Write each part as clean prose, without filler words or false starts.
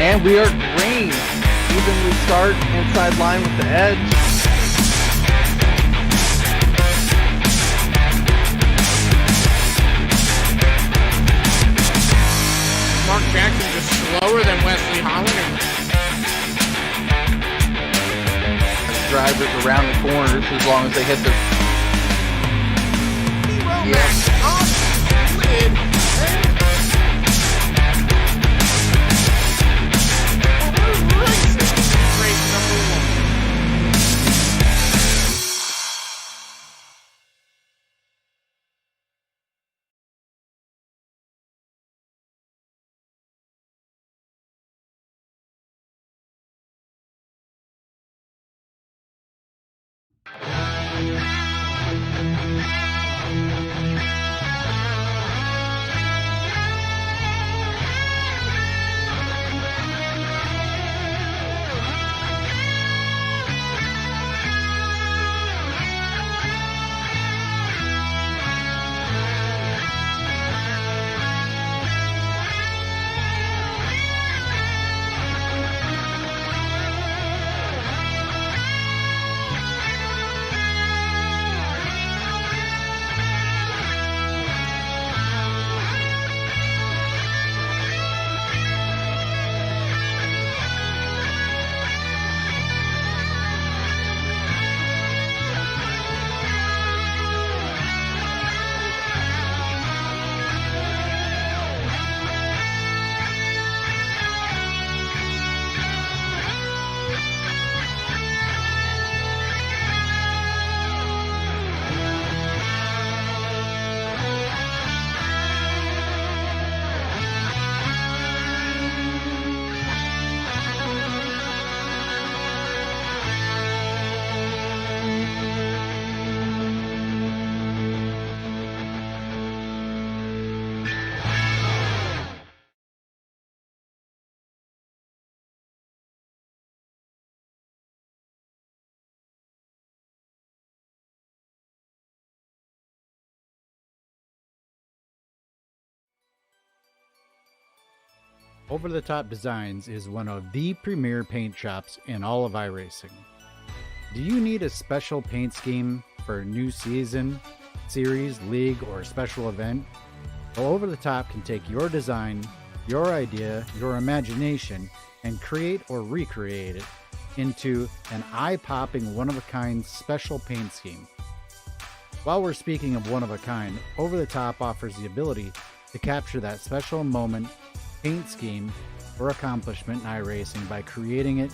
And we are green. Evenly start inside line with the edge. Mark Jackson just slower than Wesley Hollander. Drivers around the corners as long as they hit the... Yes. Off lid. We're racing race number 1. Over the Top Designs is one of the premier paint shops in all of iRacing. Do you need a special paint scheme for a new season, series, league, or special event? Well, Over the Top can take your design, your idea, your imagination, and create or recreate it into an eye-popping, one-of-a-kind special paint scheme. While we're speaking of one-of-a-kind, Over the Top offers the ability to capture that special moment, paint scheme, or accomplishment in iRacing by creating it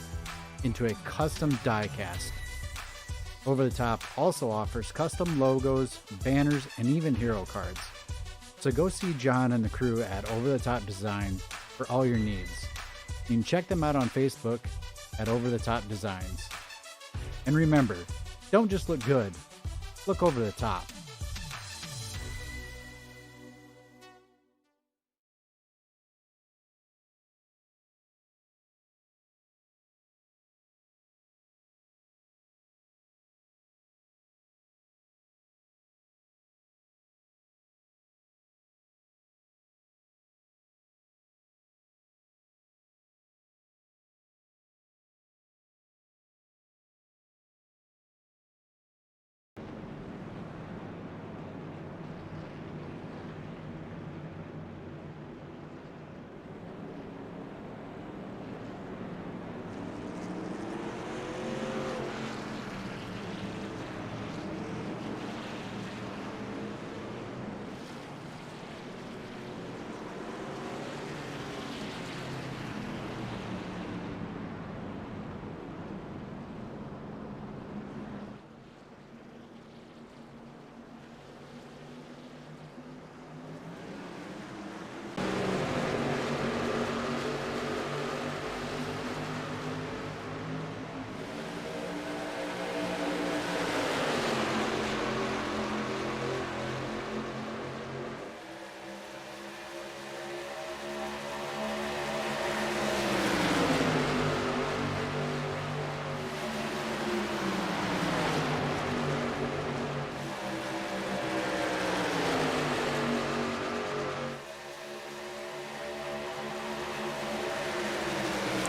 into a custom die-cast. Over the Top also offers custom logos, banners, and even hero cards. So go see John and the crew at Over the Top Design for all your needs. You can check them out on Facebook at Over the Top Designs. And remember, don't just look good, look over the top.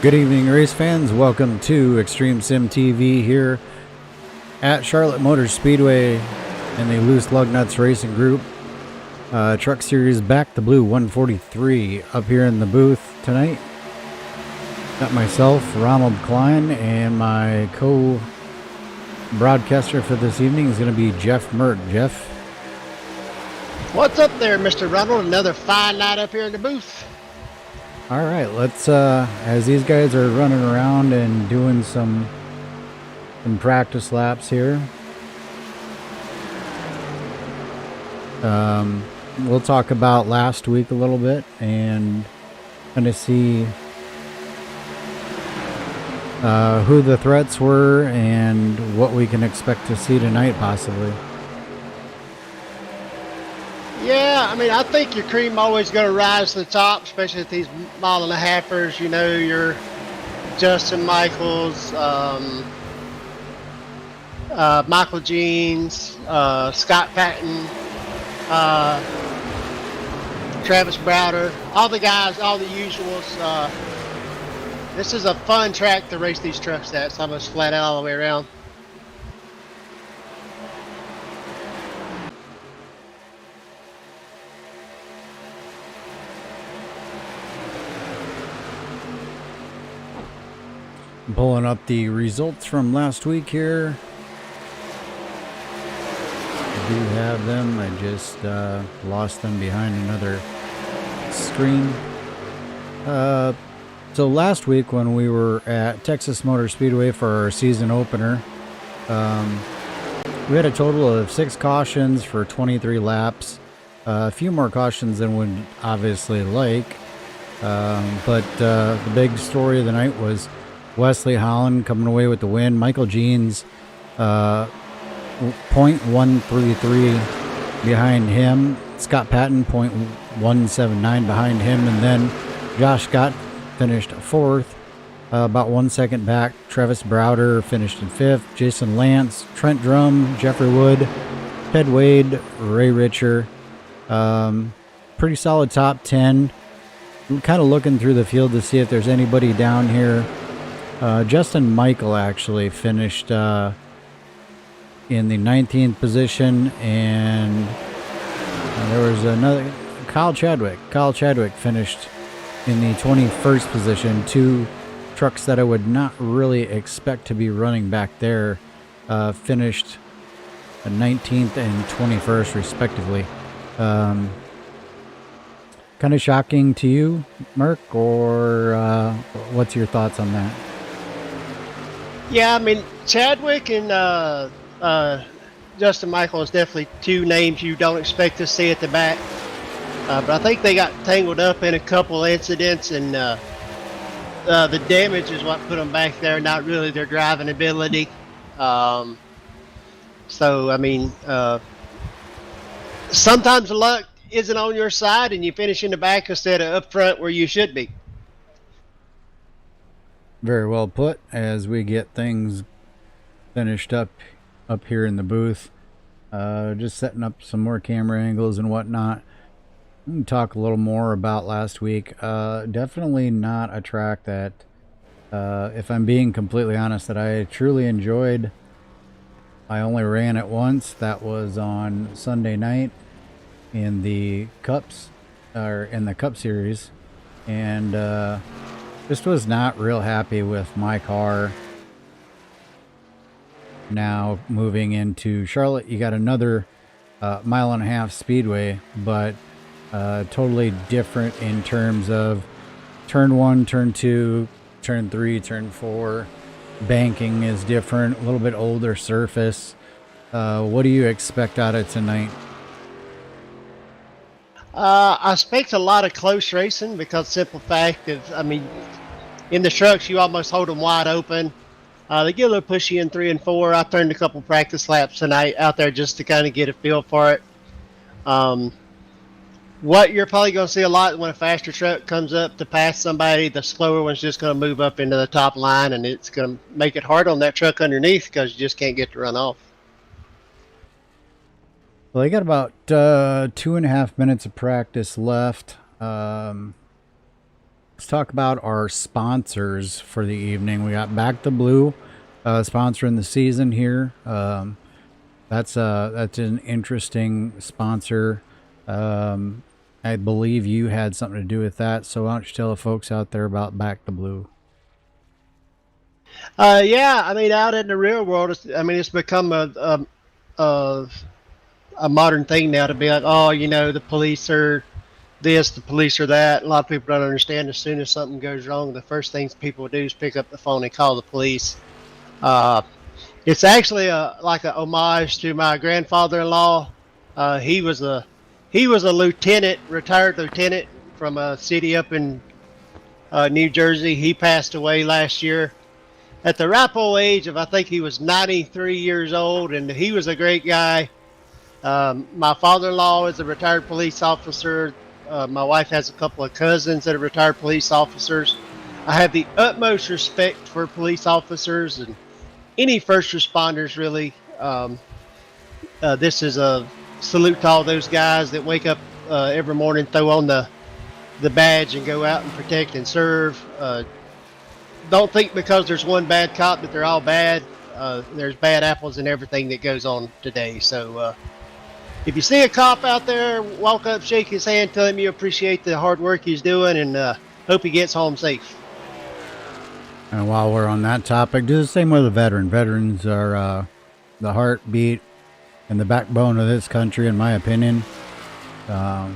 Good evening, race fans. Welcome to Extreme Sim TV here at Charlotte Motor Speedway in the Loose Lug Nuts Racing Group. Truck Series Back the Blue 143 up here in the booth tonight. Got myself, Ronald Klein, and my co-broadcaster for this evening is going to be Jeff Merck. Jeff? What's up there, Mr. Ronald? Another fine night up here in the booth. All right, let's, as these guys are running around and doing some practice laps here, we'll talk about last week a little bit and kind of see who the threats were and what we can expect to see tonight, possibly. Yeah, I mean, I think your cream always going to rise to the top, especially at these mile and a halfers. You know, your Justin Michaels, Michael Jeans, Scott Patton, Travis Browder, all the guys, all the usuals. This is a fun track to race these trucks at. It's almost flat out all the way around. Pulling up the results from last week here. I do have them. I just lost them behind another screen. So last week when we were at Texas Motor Speedway for our season opener, we had a total of 6 cautions for 23 laps. A few more cautions than we'd obviously like. But the big story of the night was Wesley Holland coming away with the win. Michael Jeans, .133 behind him. Scott Patton, .179 behind him. And then Josh Scott finished 4th, about 1 second back. Travis Browder finished in 5th. Jason Lance, Trent Drum, Jeffrey Wood, Ted Wade, Ray Richer. Pretty solid top 10. I'm kind of looking through the field to see if there's anybody down here. Justin Michael actually finished in the 19th position, and there was another, Kyle Chadwick. Kyle Chadwick finished in the 21st position. 2 trucks that I would not really expect to be running back there finished 19th and 21st respectively. Kind of shocking to you, Merck, or what's your thoughts on that? Yeah, I mean, Chadwick and Justin Michael is definitely 2 names you don't expect to see at the back. But I think they got tangled up in a couple incidents, and the damage is what put them back there, not really their driving ability. So, I mean, sometimes the luck isn't on your side, and you finish in the back instead of up front where you should be. Very well put. As we get things finished up here in the booth, just setting up some more camera angles and whatnot. We can talk a little more about last week. Definitely not a track that, if I'm being completely honest, that I truly enjoyed. I only ran it once. That was on Sunday night in the Cups, or in the Cup Series, and just was not real happy with my car. Now moving into Charlotte, you got another mile and a half speedway, but totally different in terms of turn 1, turn 2, turn 3, turn 4. Banking is different, a little bit older surface. What do you expect out of tonight? I expect a lot of close racing because simple fact is, I mean, in the trucks you almost hold them wide open. They get a little pushy in 3 and 4. I turned a couple practice laps tonight out there just to kind of get a feel for it. What you're probably going to see a lot when a faster truck comes up to pass somebody, the slower one's just going to move up into the top line, and it's going to make it hard on that truck underneath because you just can't get to run off. Well, they got about 2.5 minutes of practice left. Let's talk about our sponsors for the evening. We got Back to Blue sponsoring the season here. That's an interesting sponsor. I believe you had something to do with that. So why don't you tell the folks out there about Back to Blue? Yeah, I mean, out in the real world, it's become a modern thing now to be like, oh, the police are this, the police are that. A lot of people don't understand. As soon as something goes wrong, the first things people do is pick up the phone and call the police. It's actually like a homage to my grandfather-in-law. He was a lieutenant, retired lieutenant from a city up in New Jersey. He passed away last year at the ripe old age of, I think he was 93 years old, and he was a great guy. My father-in-law is a retired police officer. My wife has a couple of cousins that are retired police officers. I have the utmost respect for police officers and any first responders, really. This is a salute to all those guys that wake up every morning, throw on the badge, and go out and protect and serve. Don't think because there's one bad cop that they're all bad. There's bad apples in everything that goes on today. So if you see a cop out there, walk up, shake his hand, tell him you appreciate the hard work he's doing, and hope he gets home safe. And while we're on that topic, do the same with a veteran. Veterans are the heartbeat and the backbone of this country, in my opinion. I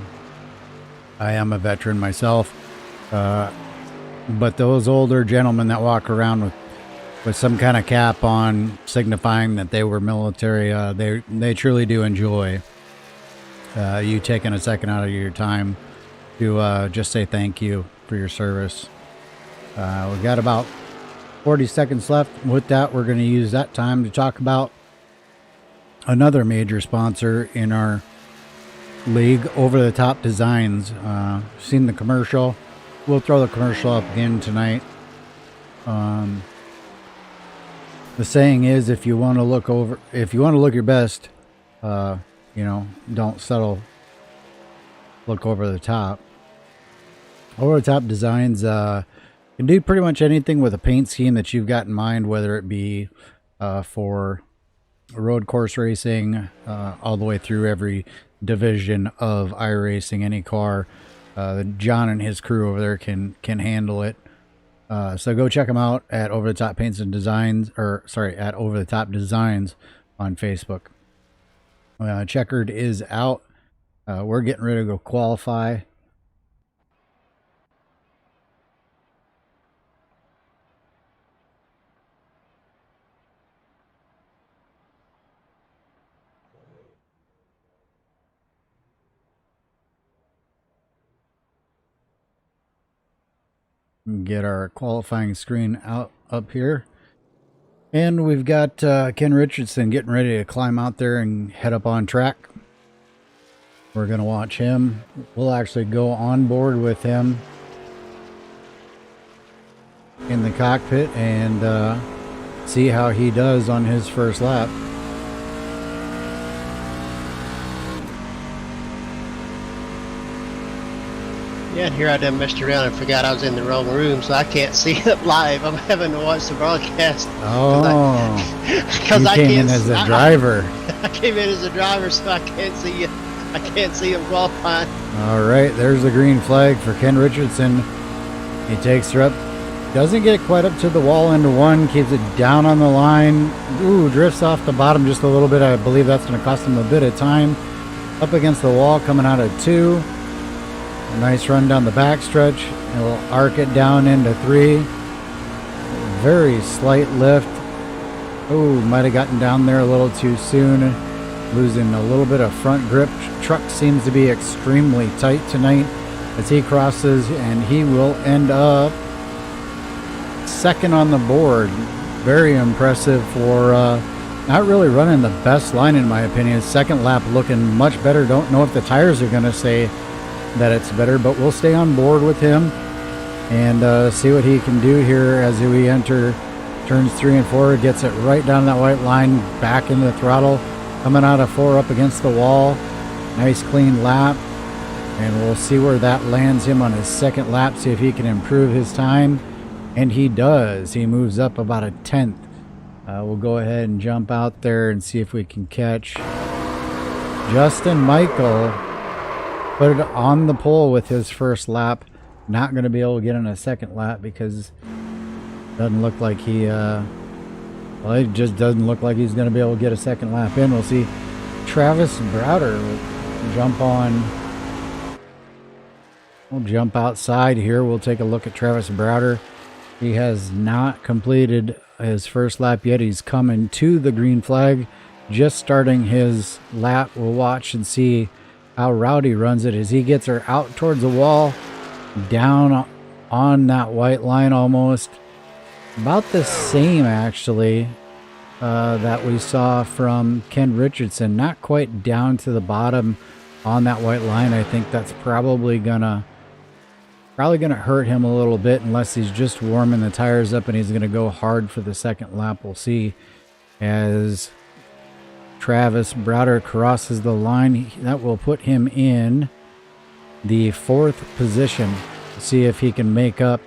am a veteran myself. But those older gentlemen that walk around with some kind of cap on signifying that they were military, they truly do enjoy you taking a second out of your time to just say thank you for your service. We've got about 40 seconds left. With that, we're going to use that time to talk about another major sponsor in our league, Over the Top Designs. Seen the commercial. We'll throw the commercial up again tonight. The saying is, if you want to look your best, don't settle. Look over the top. Over the Top Designs can do pretty much anything with a paint scheme that you've got in mind, whether it be for road course racing, all the way through every division of iRacing, any car. John and his crew over there can handle it. So go check them out at Over the Top Paints and Designs, at Over the Top Designs on Facebook. Checkered is out. We're getting ready to go qualify. Get our qualifying screen up here, and we've got Ken Richardson getting ready to climb out there and head up on track. We're gonna watch him. We'll actually go on board with him in the cockpit and see how he does on his first lap. Yeah, and here I done messed around and forgot I was in the wrong room, so I can't see it live. I'm having to watch the broadcast. Because I came in as a driver. I came in as a driver, so I can't see you. I can't see him qualifying. All right, there's the green flag for Ken Richardson. He takes her up, doesn't get quite up to the wall into one, keeps it down on the line. Ooh, drifts off the bottom just a little bit. I believe that's going to cost him a bit of time. Up against the wall, coming out of 2. A nice run down the backstretch. He'll arc it down into 3. Very slight lift. Oh, might have gotten down there a little too soon. Losing a little bit of front grip. Truck seems to be extremely tight tonight as he crosses, and he will end up second on the board. Very impressive for not really running the best line, in my opinion. Second lap looking much better. Don't know if the tires are going to say that it's better, but we'll stay on board with him and see what he can do here as we enter turns 3 and 4. Gets it right down that white line, back into the throttle, coming out of 4 up against the wall. Nice clean lap, And we'll see where that lands him on his second lap, see if he can improve his time. And he does. He moves up about a tenth. We'll go ahead and jump out there and see if we can catch Justin Michael. Put it on the pole with his first lap. Not going to be able to get in a second lap because it doesn't look like he... well, it just doesn't look like he's going to be able to get a second lap in. We'll see Travis Browder will jump on... We'll jump outside here. We'll take a look at Travis Browder. He has not completed his first lap yet. He's coming to the green flag, just starting his lap. We'll watch and see how Rowdy runs it as he gets her out towards the wall, down on that white line almost. About the same, actually, that we saw from Ken Richardson. Not quite down to the bottom on that white line. I think that's probably gonna hurt him a little bit unless he's just warming the tires up and he's gonna go hard for the second lap. We'll see as Travis Browder crosses the line. That will put him in the 4th position. See if he can make up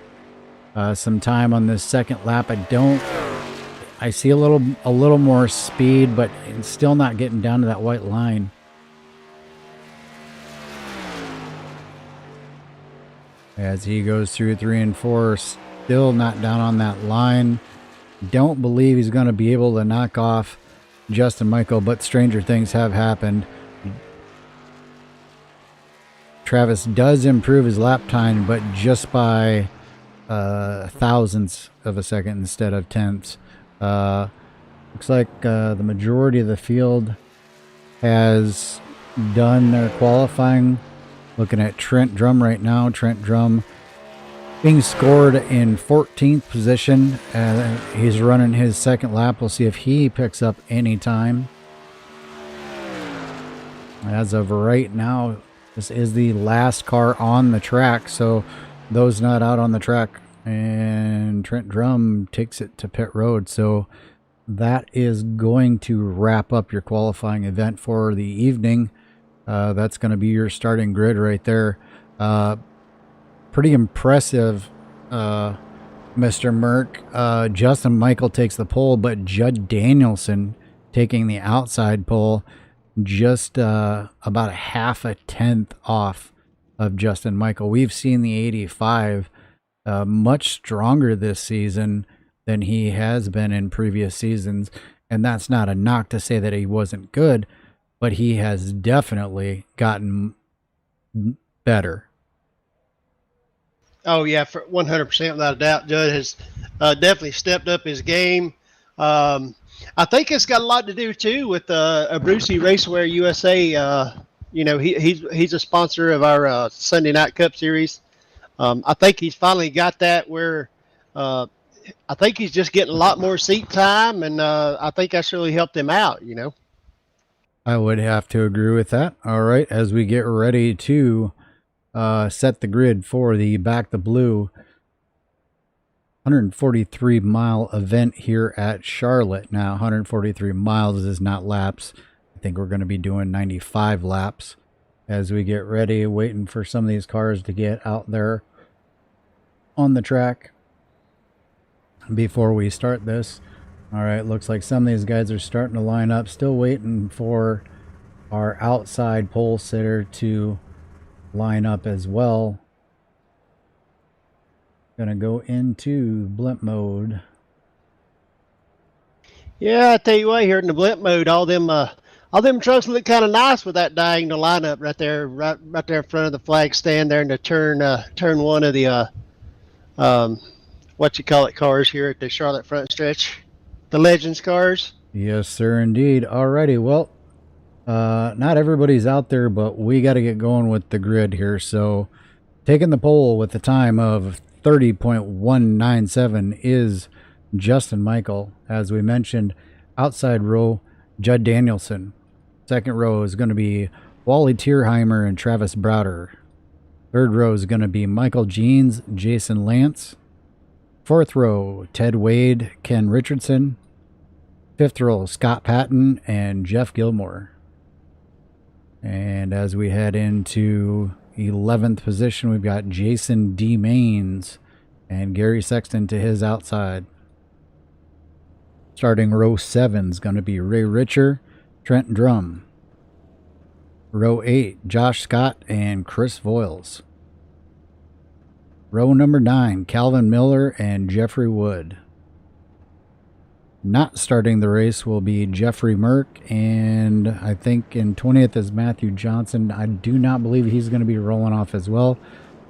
some time on this second lap. I see a little more speed, but it's still not getting down to that white line. As he goes through 3 and 4, still not down on that line. Don't believe he's going to be able to knock off Justin Michael, but stranger things have happened. Travis does improve his lap time, but just by thousandths of a second instead of tenths. Looks like the majority of the field has done their qualifying. Looking at Trent Drum right now. Trent Drum being scored in 14th position. He's running his second lap. We'll see if he picks up any time. As of right now, this is the last car on the track, so those not out on the track. And Trent Drum takes it to pit road. So that is going to wrap up your qualifying event for the evening. That's going to be your starting grid right there. Pretty impressive, Mr. Merck. Justin Michael takes the pole, but Judd Danielson taking the outside pole, just about a half a tenth off of Justin Michael. We've seen the 85 much stronger this season than he has been in previous seasons, and that's not a knock to say that he wasn't good, but he has definitely gotten better. Oh yeah, for 100% without a doubt. Judd has definitely stepped up his game. I think it's got a lot to do too with Abruzzi Racewear USA. He's a sponsor of our Sunday Night Cup Series. I think he's finally got that where I think he's just getting a lot more seat time, and I think that's really helped him out. I would have to agree with that. All right, as we get ready to set the grid for the Back the Blue 143-mile event here at Charlotte. Now, 143 miles is not laps. I think we're going to be doing 95 laps as we get ready, waiting for some of these cars to get out there on the track before we start this. All right, looks like some of these guys are starting to line up. Still waiting for our outside pole sitter to line up as well. Gonna go into blimp mode. Yeah, I tell you what, here in the blimp mode, all them trucks look kind of nice with that diagonal lineup right there in front of the flag stand there in the turn one of the cars here at the Charlotte front stretch. The Legends cars. Yes, sir, indeed. Alrighty, well, not everybody's out there, but we got to get going with the grid here. So, taking the pole with the time of 30.197 is Justin Michael. As we mentioned, outside row, Judd Danielson. Second row is going to be Wally Tierheimer and Travis Browder. Third row is going to be Michael Jeans, Jason Lance. Fourth row, Ted Wade, Ken Richardson. Fifth row, Scott Patton and Jeff Gilmore. And as we head into 11th position, we've got Jason D. Maines and Gary Sexton to his outside. Starting row 7 is going to be Ray Richer, Trent Drum. Row 8, Josh Scott and Chris Voiles. Row number 9, Calvin Miller and Jeffrey Wood. Not starting the race will be Jeffrey Merck, and I think in 20th is Matthew Johnson. I do not believe he's going to be rolling off as well.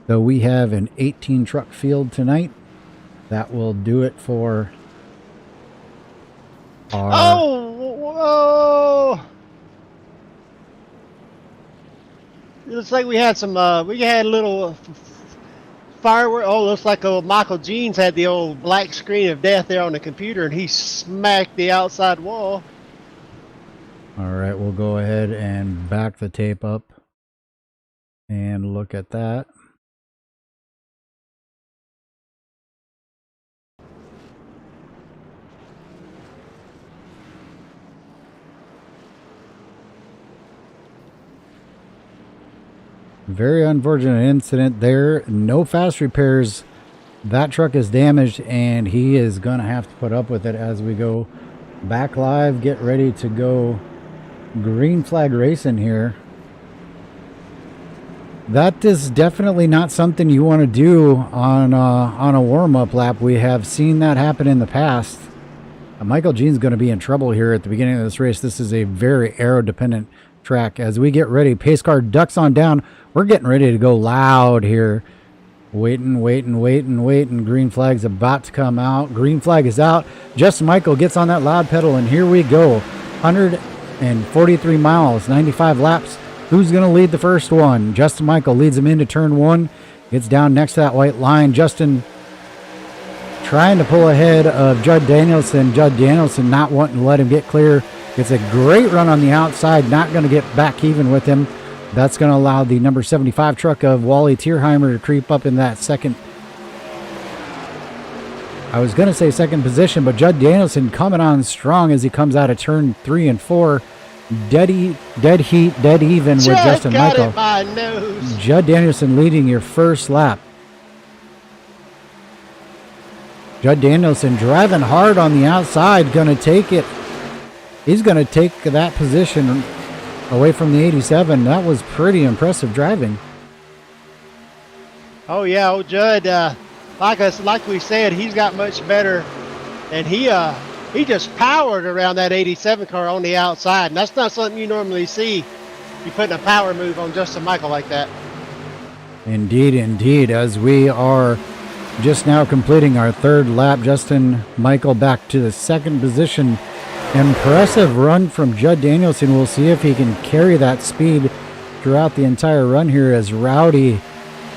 Though we have an 18 truck field tonight. That will do it for our... Oh! It looks like we had some, we had a little firework. Oh, looks like old Michael Jeans had the old black screen of death there on the computer, and he smacked the outside wall. All right, we'll go ahead and back the tape up and look at that. Very unfortunate incident there. No fast repairs. That truck is damaged, and he is going to have to put up with it as we go back live. Get ready to go green flag racing here. That is definitely not something you want to do on a warm-up lap. We have seen that happen in the past. Michael Jean's going to be in trouble here at the beginning of this race. This is a very aero-dependent track. As we get ready, pace car ducks on down. We're getting ready to go loud here. Waiting. Green flag's about to come out. Green flag is out. Justin Michael gets on that loud pedal, and here we go. 143 miles, 95 laps. Who's going to lead the first one? Justin Michael leads him into turn 1. Gets down next to that white line. Justin trying to pull ahead of Judd Danielson. Judd Danielson not wanting to let him get clear. It's a great run on the outside. Not going to get back even with him. That's going to allow the number 75 truck of Wally Tierheimer to creep up in that second. I was going to say second position, but Judd Danielson coming on strong as he comes out of turn 3 and 4. Dead heat, dead even with Justin Michael. My nose. Judd Danielson leading your first lap. Judd Danielson driving hard on the outside, going to take it. He's going to take that position away from the 87. That was pretty impressive driving. Oh yeah, old Judd. Like we said, he's got much better, and he just powered around that 87 car on the outside, and that's not something you normally see. You putting a power move on Justin Michael like that. Indeed. As we are just now completing our third lap, Justin Michael back to the second position. Impressive run from Judd Danielson. We'll see if he can carry that speed throughout the entire run here as Rowdy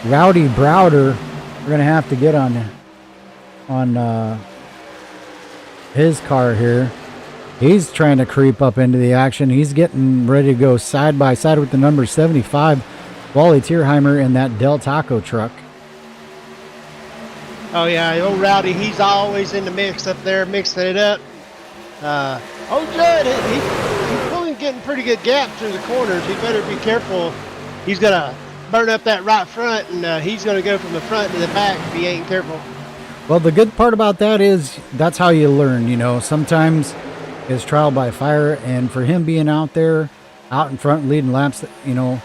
Browder, we're going to have to get on his car here. He's trying to creep up into the action. He's getting ready to go side by side with the number 75, Wally Tierheimer, in that Del Taco truck. Oh yeah, old Rowdy, he's always in the mix up there, mixing it up. Judd, he's pulling, getting pretty good gap through the corners. He better be careful. He's gonna burn up that right front, and he's gonna go from the front to the back if he ain't careful. Well, the good part about that is that's how you learn. You know, sometimes it's trial by fire, and for him being out there, out in front, leading laps, you know,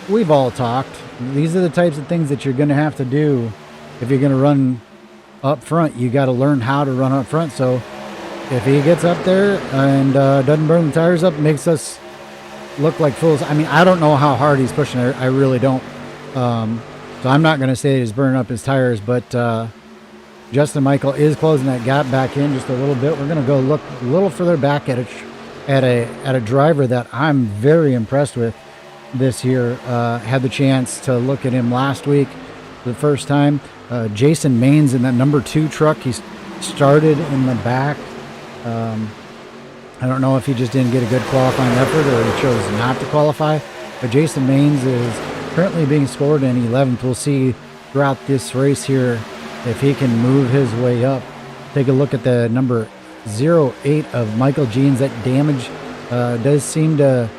we've all talked. These are the types of things that you're going to have to do if you're going to run up front. You got to learn how to run up front. So if he gets up there and doesn't burn the tires up, makes us look like fools. I mean, I don't know how hard he's pushing it. I really don't. So I'm not going to say he's burning up his tires, but Justin Michael is closing that gap back in just a little bit. We're going to go look a little further back at a driver that I'm very impressed with this year. Had the chance to look at him last week for the first time. Jason Maines in that number 2 truck. He started in the back. I don't know if he just didn't get a good qualifying effort or he chose not to qualify, but Jason Maines is currently being scored in 11th. We'll see throughout this race here if he can move his way up. Take a look at the number 08 of Michael Jeans. That damage does seem to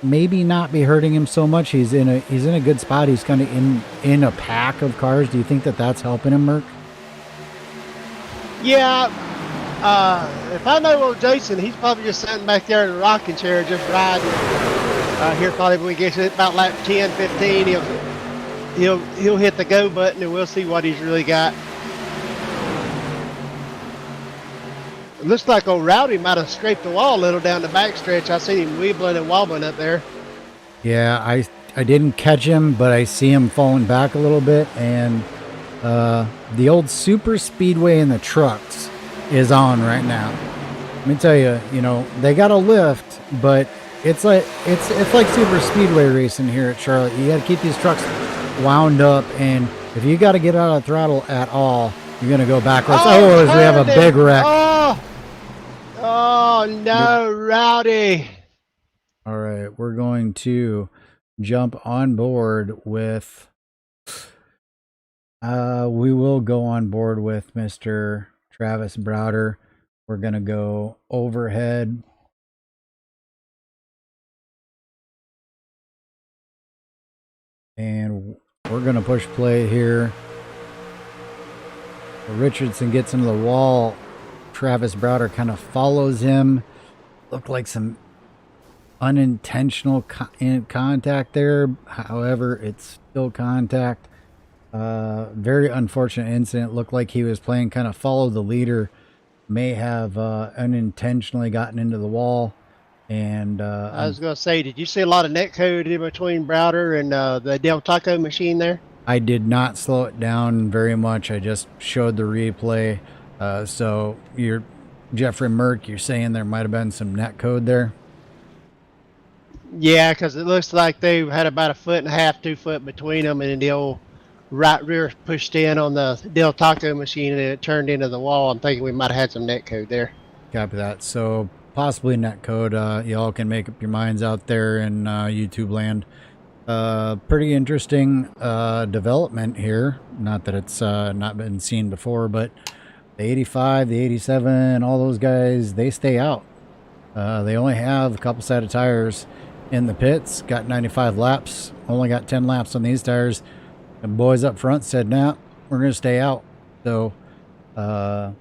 maybe not be hurting him so much. He's in a good spot. He's kind of in a pack of cars. Do you think that that's helping him, Merc? Yeah. If I know old Jason, he's probably just sitting back there in a rocking chair, just riding. Here probably when we get to about lap 10, 15, he'll hit the go button, and we'll see what he's really got. It looks like old Rowdy might have scraped the wall a little down the backstretch. I seen him weebling and wobbling up there. Yeah, I didn't catch him, but I see him falling back a little bit, and the old super speedway in the trucks is on right now. Let me tell you, they got a lift, but it's like super speedway racing here at Charlotte. You got to keep these trucks wound up, and if you got to get out of throttle at all, you're gonna go backwards. Oh, we have a big wreck. Oh no, Rowdy. All right, we're going to jump on board with. We will go on board with Mr. Travis Browder. We're gonna go overhead. And we're gonna push play here. Richardson gets into the wall. Travis Browder kind of follows him. Looked like some unintentional contact there. However, it's still contact. Very unfortunate incident. Looked like he was playing kind of follow the leader. May have unintentionally gotten into the wall. And I was going to say, did you see a lot of net code in between Browder and the Del Taco machine there? I did not slow it down very much. I just showed the replay. So you're Jeffrey Merck, you're saying there might have been some net code there? Yeah, because it looks like they had about 1.5 feet, 2 foot between them, and then the old right rear pushed in on the Del Taco machine, and it turned into the wall. I'm thinking we might have had some net code there. Copy that. So possibly net code. Y'all can make up your minds out there in YouTube land. Pretty interesting development here. Not that it's not been seen before, but the 85, the 87, all those guys, they stay out. They only have a couple set of tires in the pits. Got 95 laps. Only got 10 laps on these tires. The boys up front said, nah, we're going to stay out. So, not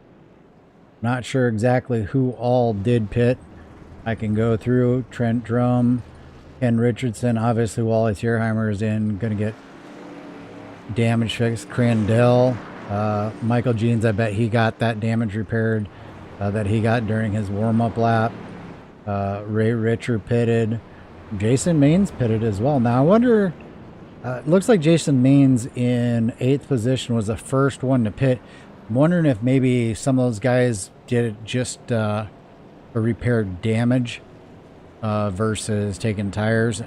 sure exactly who all did pit. I can go through Trent Drum, Ken Richardson, obviously Wally Tierheimer is in, going to get damage fixed. Crandell, Michael Jeans, I bet he got that damage repaired that he got during his warm-up lap. Ray Richard pitted. Jason Maines pitted as well. Now I wonder, it looks like Jason Maines in 8th position was the first one to pit. I'm wondering if maybe some of those guys did it just repair damage versus taking tires,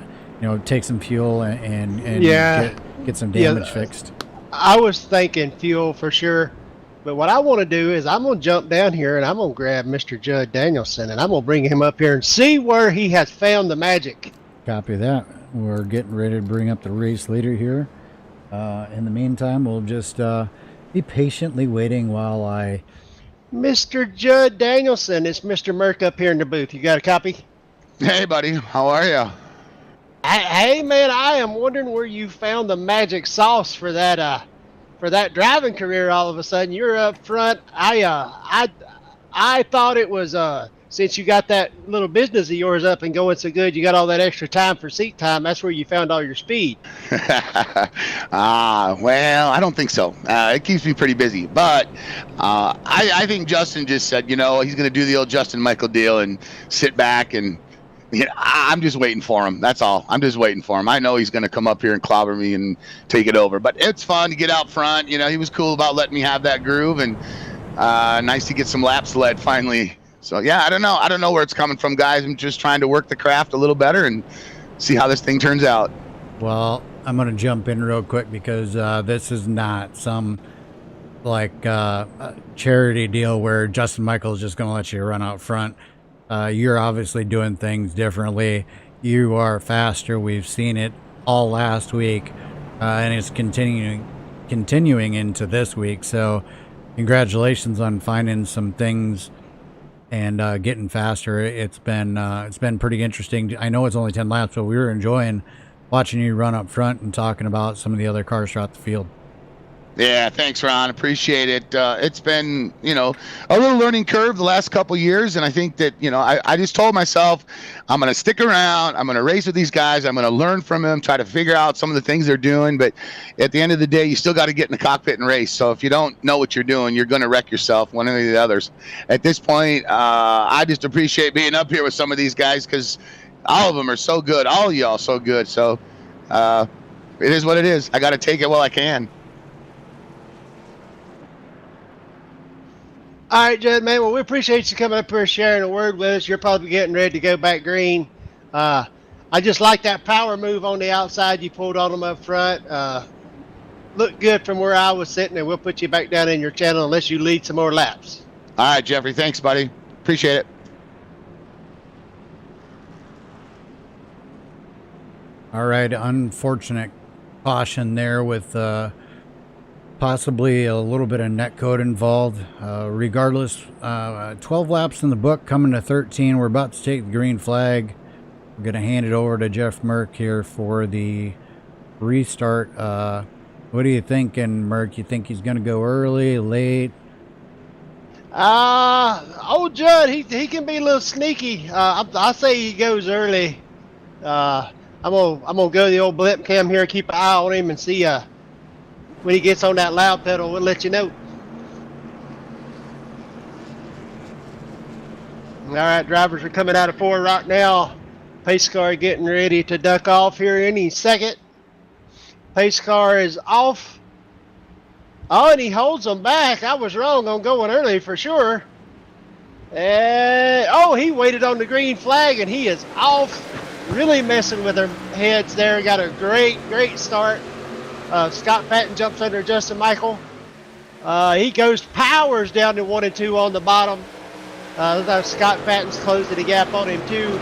take some fuel and yeah, get some damage fixed. I was thinking fuel for sure, but what I want to do is I'm going to jump down here and I'm going to grab Mr. Judd Danielson and I'm going to bring him up here and see where he has found the magic. Copy that. We're getting ready to bring up the race leader here. In the meantime, we'll just be patiently waiting while I... Mr. Judd Danielson, it's Mr. Merck up here in the booth. You got a copy? Hey, buddy. How are you? Hey, man, I am wondering where you found the magic sauce for that driving career. All of a sudden, you're up front. I thought it was since you got that little business of yours up and going so good, you got all that extra time for seat time. That's where you found all your speed. Well, I don't think so. It keeps me pretty busy. But I think Justin just said, he's going to do the old Justin Michael deal and sit back and I'm just waiting for him. That's all. I'm just waiting for him. I know he's going to come up here and clobber me and take it over. But it's fun to get out front. He was cool about letting me have that groove, and nice to get some laps led finally. So, yeah, I don't know where it's coming from, guys. I'm just trying to work the craft a little better and see how this thing turns out. Well, I'm going to jump in real quick because this is not some charity deal where Justin Michael is just going to let you run out front. You're obviously doing things differently. You are faster. We've seen it all last week, and it's continuing into this week. So congratulations on finding some things and getting faster. It's been pretty interesting. I know it's only 10 laps, but we were enjoying watching you run up front and talking about some of the other cars throughout the field. Yeah, thanks, Ron. Appreciate it. It's been, a little learning curve the last couple years, and I think that, I just told myself I'm going to stick around. I'm going to race with these guys. I'm going to learn from them, try to figure out some of the things they're doing. But at the end of the day, you still got to get in the cockpit and race. So if you don't know what you're doing, you're going to wreck yourself, one of the others. At this point, I just appreciate being up here with some of these guys because all of them are so good. All of y'all so good. So it is what it is. I got to take it while I can. All right, Judd, man. Well, we appreciate you coming up here sharing a word with us. You're probably getting ready to go back green. I just like that power move on the outside you pulled on them up front. Looked good from where I was sitting, and we'll put you back down in your channel unless you lead some more laps. All right, Jeffrey. Thanks, buddy. Appreciate it. All right, unfortunate caution there with possibly a little bit of netcode involved. Regardless, 12 laps in the book, coming to 13. We're about to take the green flag. We're going to hand it over to Jeff Merck here for the restart. What are you thinking, Merck? You think he's going to go early, late? Old Judd, he can be a little sneaky. I say he goes early. I'm gonna go to the old blimp cam here, keep an eye on him, and see when he gets on that loud pedal, we'll let you know. All right, drivers are coming out of 4 right now. Pace car getting ready to duck off here any second. Pace car is off. Oh, and he holds them back. I was wrong on going early for sure. And he waited on the green flag, and he is off. Really messing with their heads there. Got a great start. Scott Patton jumps under Justin Michael. He powers down to 1 and 2 on the bottom. Scott Patton's closing the gap on him too.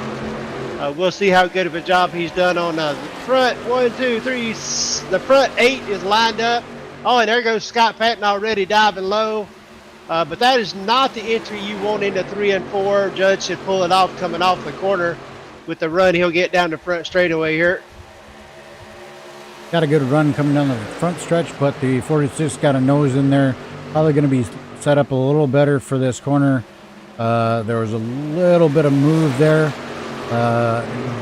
We'll see how good of a job he's done on the front 1, 2, 3. The front 8 is lined up. Oh, and there goes Scott Patton already diving low. But that is not the entry you want into 3 and 4. Judge should pull it off coming off the corner. With the run he'll get down the front straightaway here. Got a good run coming down the front stretch, but the 46 got a nose in there. Probably going to be set up a little better for this corner. There was a little bit of move there.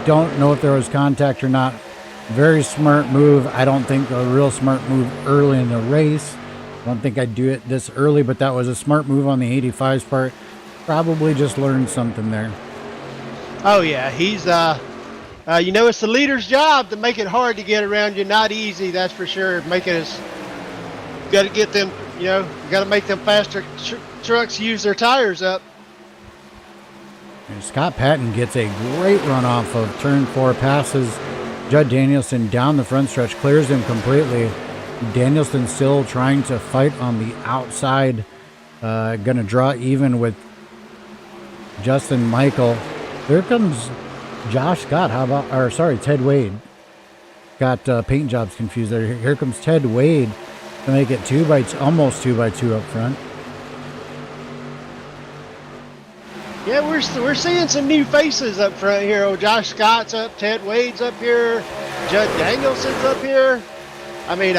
Don't know if there was contact or not. Very smart move. I don't think a real smart move early in the race. I don't think I'd do it this early, but that was a smart move on the 85's part. Probably just learned something there. Oh yeah, he's it's the leader's job to make it hard to get around you. Not easy, that's for sure. Got to get them, got to make them faster trucks use their tires up. And Scott Patton gets a great run off of turn 4, passes Judd Danielson down the front stretch, clears him completely. Danielson still trying to fight on the outside, going to draw even with Justin Michael. Here comes Josh Scott. Ted Wade. Got paint jobs confused there. Here comes Ted Wade to make it almost 2 by 2 up front. Yeah, we're seeing some new faces up front here. Oh, Josh Scott's up, Ted Wade's up here, Judd Danielson's up here. I mean,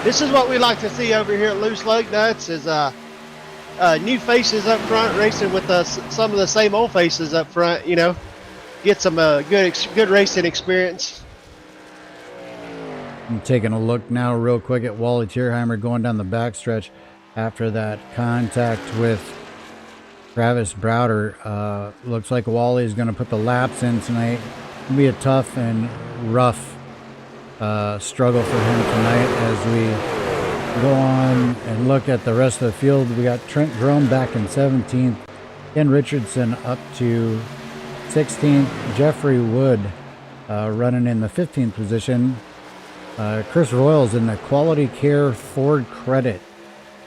this is what we like to see over here at Loose Lug Nuts is new faces up front racing with some of the same old faces up front, get some good racing experience. I'm taking a look now real quick at Wally Tierheimer going down the backstretch after that contact with Travis Browder. Looks like Wally is going to put the laps in tonight. It'll be a tough and rough struggle for him tonight as we go on and look at the rest of the field. We got Trent Grome back in 17th, Ken Richardson up to 16th, Jeffrey Wood running in the 15th position. Chris Royals in the Quality Care Ford Credit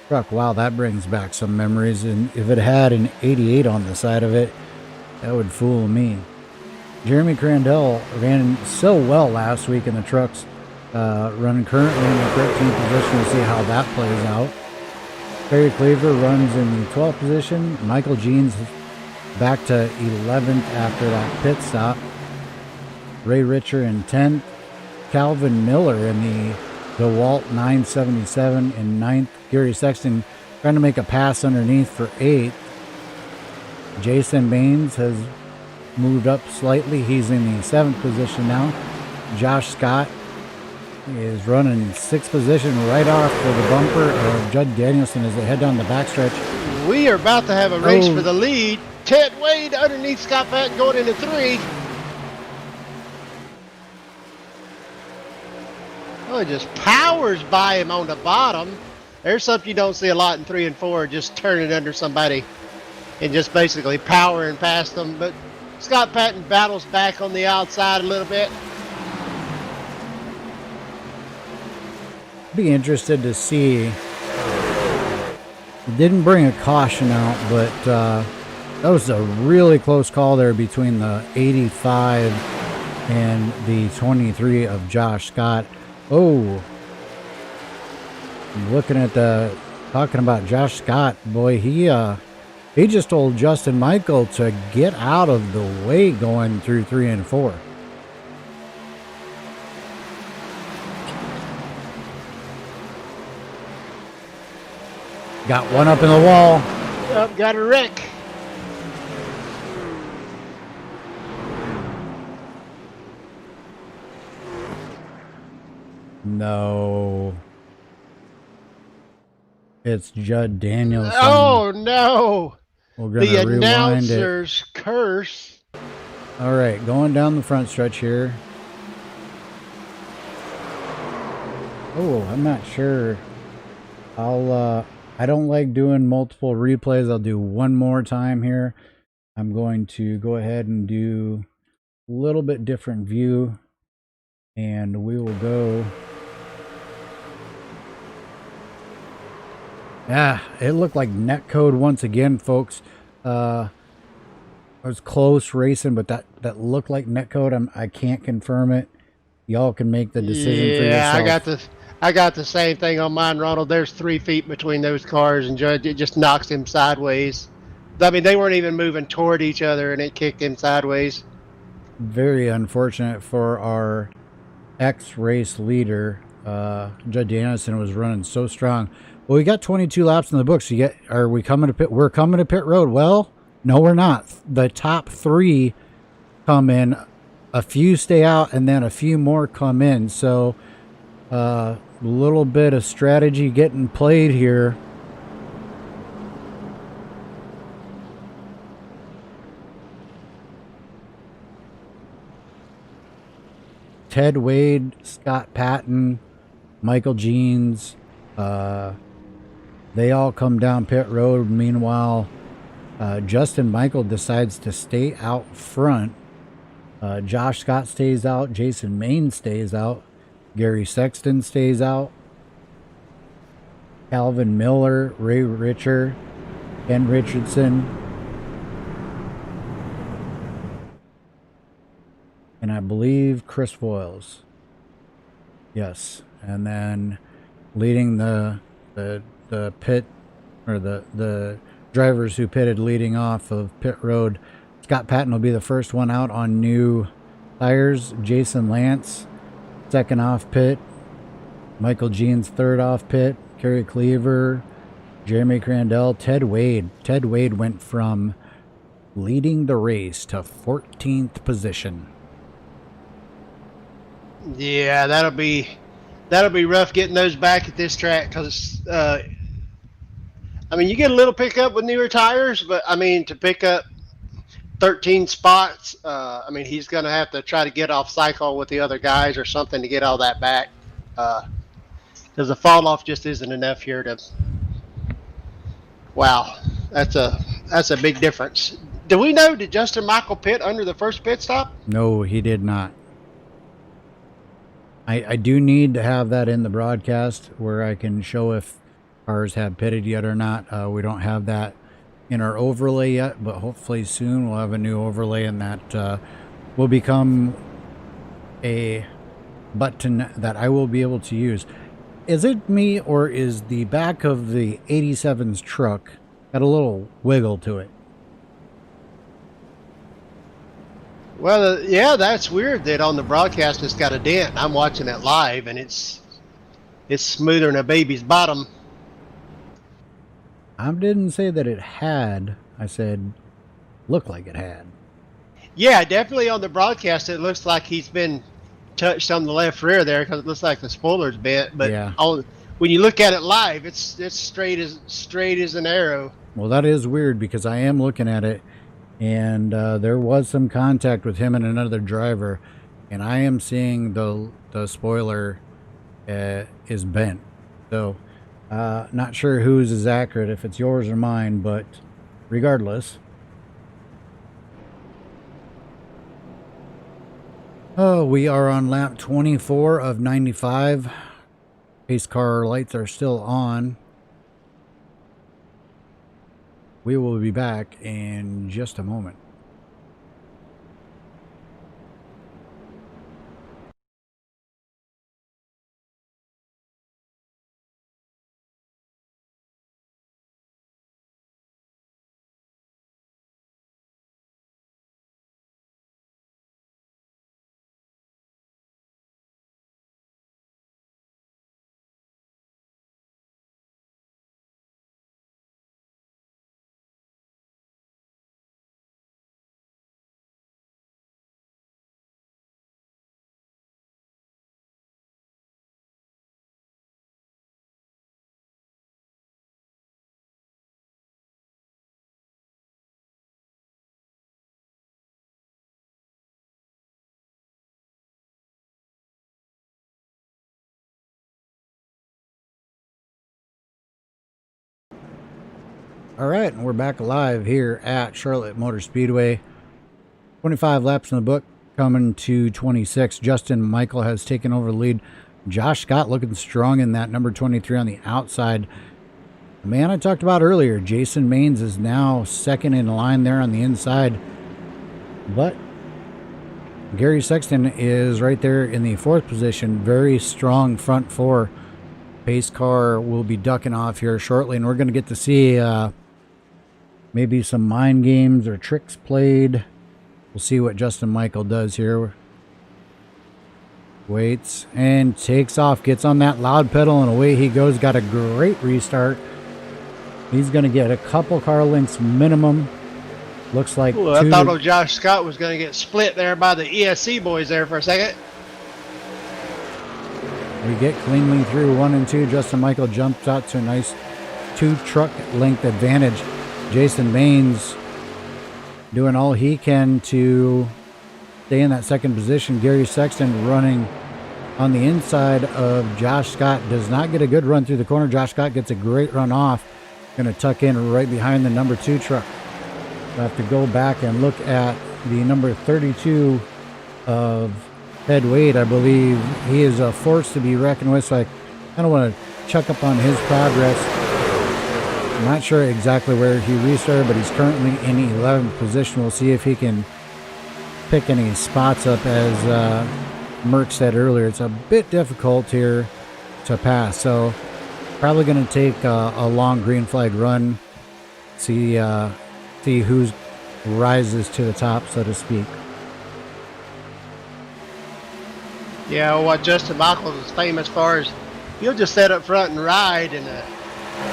truck. Wow, that brings back some memories, and if it had an 88 on the side of it, that would fool me. Jeremy Crandell ran so well last week in the trucks. Running currently in the 13th position. We'll see how that plays out. Perry Cleaver runs in the 12th position. Michael Jeans back to 11th after that pit stop. Ray Richer in 10th. Calvin Miller in the DeWalt 977 in 9th. Gary Sexton trying to make a pass underneath for 8th. Jason Baines has moved up slightly. He's in the 7th position now. Josh Scott is running 6th position right off for the bumper of Judd Danielson as they head down the backstretch. We are about to have a race for the lead. Ted Wade underneath Scott Patton going into 3. Oh, it just powers by him on the bottom. There's something you don't see a lot in 3 and 4, just turning under somebody and just basically powering past them. But Scott Patton battles back on the outside a little bit. Be interested to see. Didn't bring a caution out, but that was a really close call there between the 85 and the 23 of Josh Scott. Oh, looking at talking about Josh Scott, boy, he just told Justin Michael to get out of the way going through 3 and 4. Got one up in the wall. Up, got a wreck. No. It's Judd Danielson. Oh, no. We're gonna The rewind announcer's curse. it. All right, going down the front stretch here. Oh, I'm not sure. I don't like doing multiple replays. I'll do one more time here. I'm going to go ahead and do a little bit different view, and we will go. Yeah, it looked like netcode once again, folks. I was close racing, but that looked like netcode. I can't confirm it. Y'all can make the decision for yourself. Yeah, I got the same thing on mine, Ronald. There's 3 feet between those cars, and Judge, it just knocks him sideways. I mean, they weren't even moving toward each other, and it kicked him sideways. Very unfortunate for our ex-race leader. Judd Danielson was running so strong. Well, we got 22 laps in the books. Are we coming to pit? We're coming to pit road. Well, no, we're not. The top 3 come in. A few stay out, and then a few more come in. So, a little bit of strategy getting played here. Ted Wade, Scott Patton, Michael Jeans, they all come down pit road. Meanwhile, Justin Michael decides to stay out front. Josh Scott stays out. Jason Main stays out. Gary Sexton stays out. Calvin Miller, Ray Richer, Ken Richardson. And I believe Chris Foyles. Yes. And then leading the pit, or the drivers who pitted leading off of pit road, Scott Patton will be the first one out on new tires. Jason Lance, second off pit. Michael Jeans, third off pit. Kerry Cleaver, Jeremy Crandell, Ted Wade. Ted Wade went from leading the race to 14th position. Yeah, that'll be rough getting those back at this track, because I mean, you get a little pickup with newer tires, but I mean, to pick up 13 spots, I mean, he's going to have to try to get off cycle with the other guys or something to get all that back, because the fall off just isn't enough here to. Wow, that's a big difference. Do we know, did Justin Michael pit under the first pit stop? No, he did not. I do need to have that in the broadcast where I can show if cars have pitted yet or not. We don't have that in our overlay yet, but hopefully soon we'll have a new overlay, and that will become a button that I will be able to use. Is it me, or is the back of the 87's truck got a little wiggle to it? Well, yeah, that's weird that on the broadcast it's got a dent. I'm watching it live, and it's smoother than a baby's bottom. I didn't say that it had. I said looked like it had. Yeah, definitely on the broadcast it looks like he's been touched on the left rear there because it looks like the spoiler's bent. But Yeah. when you look at it live, it's straight as an arrow. Well, that is weird because I am looking at it, and there was some contact with him and another driver, and I am seeing the spoiler is bent. So, not sure whose is accurate, if it's yours or mine, but regardless. Oh, we are on lap 24 of 95. Pace car lights are still on. We will be back in just a moment. All right, and we're back live here at Charlotte Motor Speedway. 25 laps in the book, coming to 26. Justin Michael has taken over the lead. Josh Scott looking strong in that number 23 on the outside. The man I talked about earlier, Jason Maines, is now second in line there on the inside. But Gary Sexton is right there in the fourth position. Very strong front four. Pace car will be ducking off here shortly, and we're going to get to see maybe some mind games or tricks played. We'll see what Justin Michael does here. Waits and takes off, gets on that loud pedal, and away he goes. Got a great restart. He's going to get a couple car lengths minimum. Looks like Ooh, I thought old Josh Scott was going to get split there by the ESC boys there for a second. We get cleanly through 1 and 2. Justin Michael jumps out to a nice 2 truck length advantage. Jason Maines doing all he can to stay in that second position. Gary Sexton running on the inside of Josh Scott. Does not get a good run through the corner. Josh Scott gets a great run off. Going to tuck in right behind the number 2 truck. We'll have to go back and look at the number 32 of Ted Wade. I believe he is a force to be reckoned with, so I kind of want to check up on his progress. I'm not sure exactly where he restarted, but he's currently in 11th position. We'll see if he can pick any spots up. As Merck said earlier, it's a bit difficult here to pass, so probably going to take a long green flag run, see who rises to the top, so to speak. Yeah, what Justin Michaels is famous for is he'll just sit up front and ride, and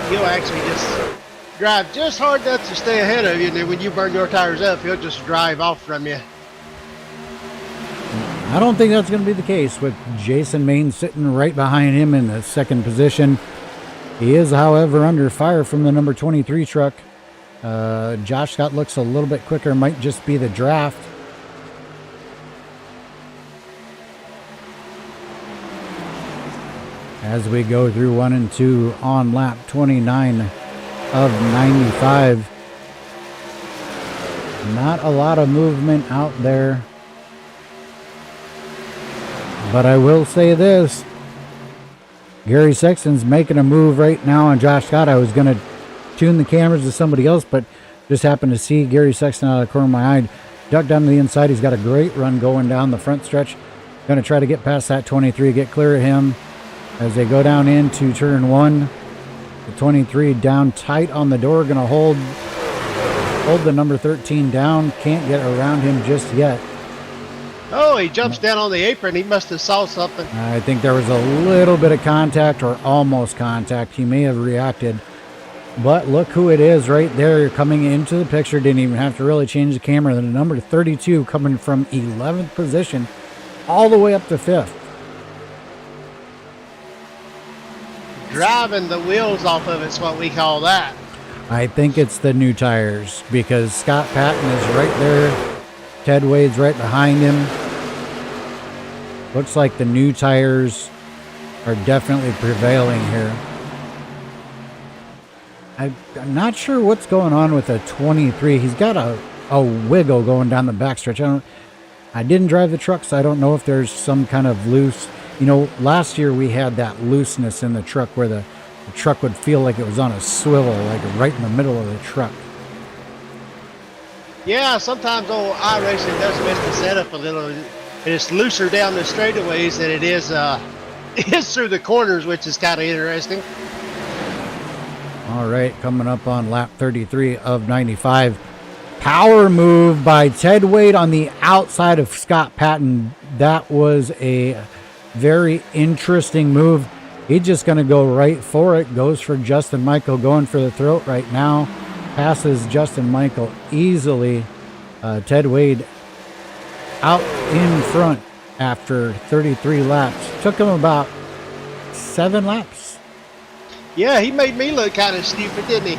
he'll actually just drive just hard enough to stay ahead of you, and then when you burn your tires up, he'll just drive off from you. I don't think that's going to be the case with Jason Maines sitting right behind him in the second position. He is, however, under fire from the number 23 truck. Josh Scott looks a little bit quicker. Might just be the draft. As we go through 1 and 2 on lap 29 of 95. Not a lot of movement out there. But I will say this. Gary Sexton's making a move right now on Josh Scott. I was going to tune the cameras to somebody else, but just happened to see Gary Sexton out of the corner of my eye. Duck down to the inside. He's got a great run going down the front stretch. Going to try to get past that 23, get clear of him as they go down into turn 1. The 23 down tight on the door. Going to hold the number 13 down. Can't get around him just yet. Oh, he jumps down on the apron. He must have saw something. I think there was a little bit of contact or almost contact. He may have reacted. But look who it is right there coming into the picture. Didn't even have to really change the camera. The number 32 coming from 11th position all the way up to 5th. Driving the wheels off of it's what we call that. I think it's the new tires because Scott Patton is right there. Ted Wade's right behind him. Looks like the new tires are definitely prevailing here. I'm not sure what's going on with a 23. He's got a wiggle going down the backstretch. I didn't drive the truck, so I don't know if there's some kind of loose. You know, last year we had that looseness in the truck where the truck would feel like it was on a swivel, like right in the middle of the truck. Yeah, sometimes old iRacing does mess the setup a little. It's looser down the straightaways than it is through the corners, which is kind of interesting. All right, coming up on lap 33 of 95. Power move by Ted Wade on the outside of Scott Patton. That was a very interesting move. He's just going to go right for it. Goes for Justin Michael, going for the throat right now. Passes Justin Michael easily. Ted Wade out in front after 33 laps. Took him about 7 laps. Yeah, he made me look kind of stupid, didn't he?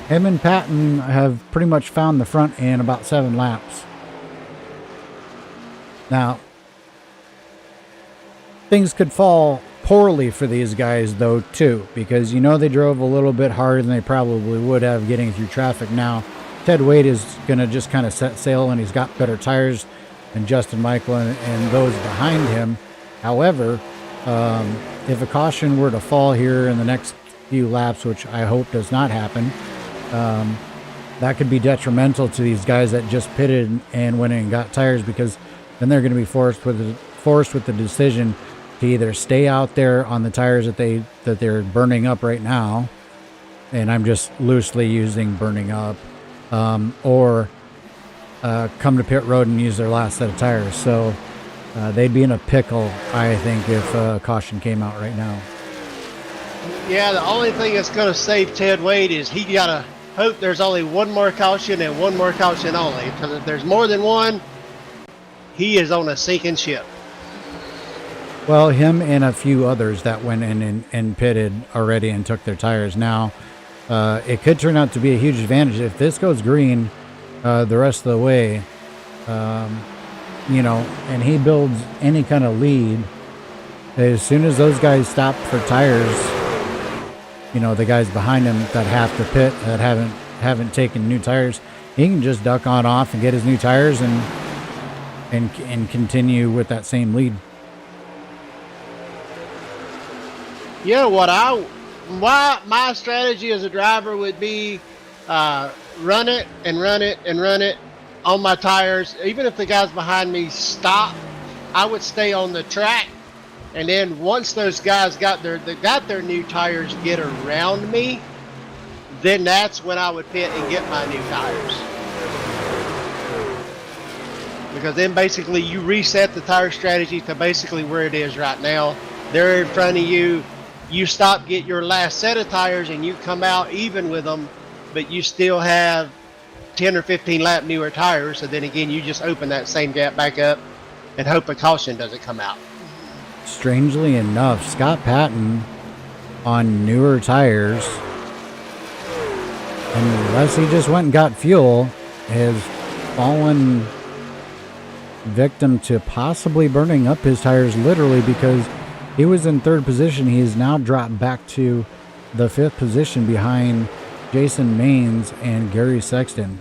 Him and Patton have pretty much found the front in about 7 laps. Now, things could fall poorly for these guys, though, too, because you know they drove a little bit harder than they probably would have getting through traffic. Now, Ted Wade is going to just kind of set sail, and he's got better tires than Justin Michael and those behind him. However, if a caution were to fall here in the next few laps, which I hope does not happen, that could be detrimental to these guys that just pitted and went in and got tires, because then they're going to be forced with the decision to either stay out there on the tires that they're burning up right now, and I'm just loosely using burning up, or come to pit road and use their last set of tires. So they'd be in a pickle, I think, if caution came out right now. Yeah, the only thing that's going to save Ted Wade is he got to hope there's only one more caution and one more caution only. Because if there's more than one, he is on a sinking ship. Well, him and a few others that went in and pitted already and took their tires. Now, it could turn out to be a huge advantage. If this goes green the rest of the way, and he builds any kind of lead, as soon as those guys stop for tires, the guys behind him that have to pit, that haven't taken new tires, he can just duck on off and get his new tires and continue with that same lead. My strategy as a driver would be run it on my tires. Even if the guys behind me stop, I would stay on the track. And then once those guys got their new tires get around me, then that's when I would pit and get my new tires. Because then basically you reset the tire strategy to basically where it is right now. They're in front of you. You stop, get your last set of tires, and you come out even with them, but you still have 10 or 15 lap newer tires. So then again, you just open that same gap back up and hope a caution doesn't come out. Strangely enough, Scott Patton on newer tires, unless he just went and got fuel, has fallen victim to possibly burning up his tires, literally, because he was in 3rd position. He has now dropped back to the 5th position behind Jason Maines and Gary Sexton.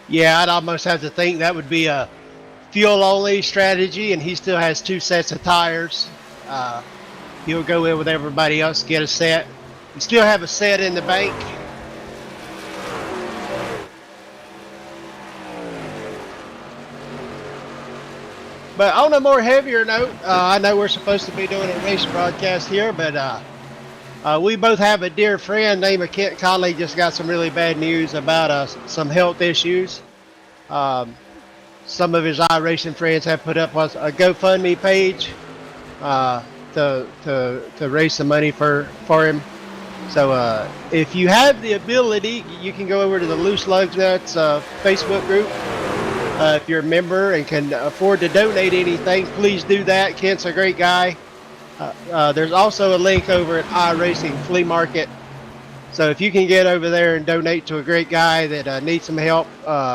Yeah, I'd almost have to think that would be a fuel-only strategy, and he still has 2 sets of tires. He'll go in with everybody else, get a set. You still have a set in the bank. But on a more heavier note, I know we're supposed to be doing a race broadcast here, but we both have a dear friend named Kent Conley just got some really bad news about some health issues. some of his iRacing friends have put up was a GoFundMe page to raise some money for him. So if you have the ability, you can go over to the Loose Lug Nuts Facebook group. If you're a member and can afford to donate anything, please do that. Kent's a great guy. There's also a link over at iRacing Flea Market. So if you can get over there and donate to a great guy that needs some help,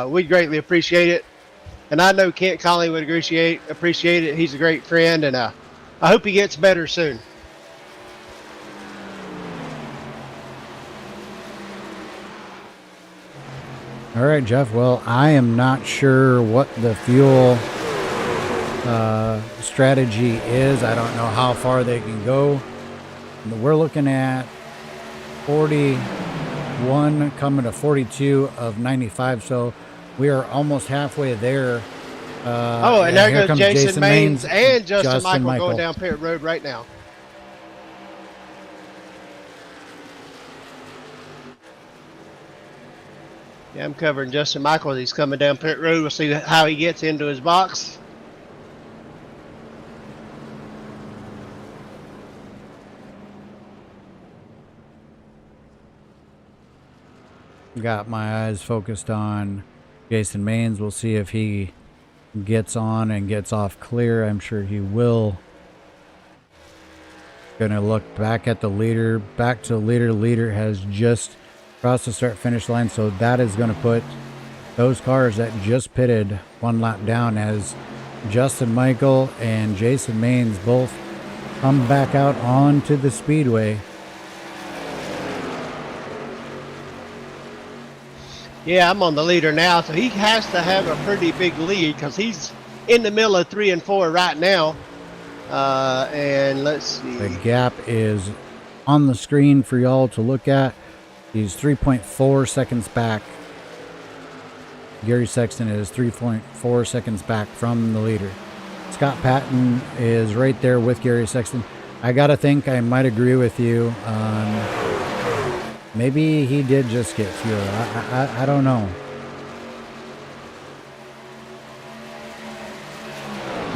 we'd greatly appreciate it. And I know Kent Conley would appreciate it. He's a great friend, and I hope he gets better soon. All right, Jeff. Well, I am not sure what the fuel strategy is. I don't know how far they can go. We're looking at 41 coming to 42 of 95, so we are almost halfway there. And there here goes comes Jason Maines Maines, and Justin Michael going down pit road right now. Yeah, I'm covering Justin Michael as he's coming down pit road. We'll see how he gets into his box. Got my eyes focused on Jason Maines. We'll see if he gets on and gets off clear. I'm sure he will. Gonna look back at the leader. Back to the leader. Leader has just crossed the start finish line, so that is going to put those cars that just pitted one lap down as Justin Michael and Jason Maines both come back out onto the speedway. Yeah, I'm on the leader now, so he has to have a pretty big lead because he's in the middle of 3 and 4 right now. And let's see. The gap is on the screen for y'all to look at. He's 3.4 seconds back. Gary Sexton is 3.4 seconds back from the leader. Scott Patton is right there with Gary Sexton. I gotta think I might agree with you on maybe he did just get fuel. I don't know.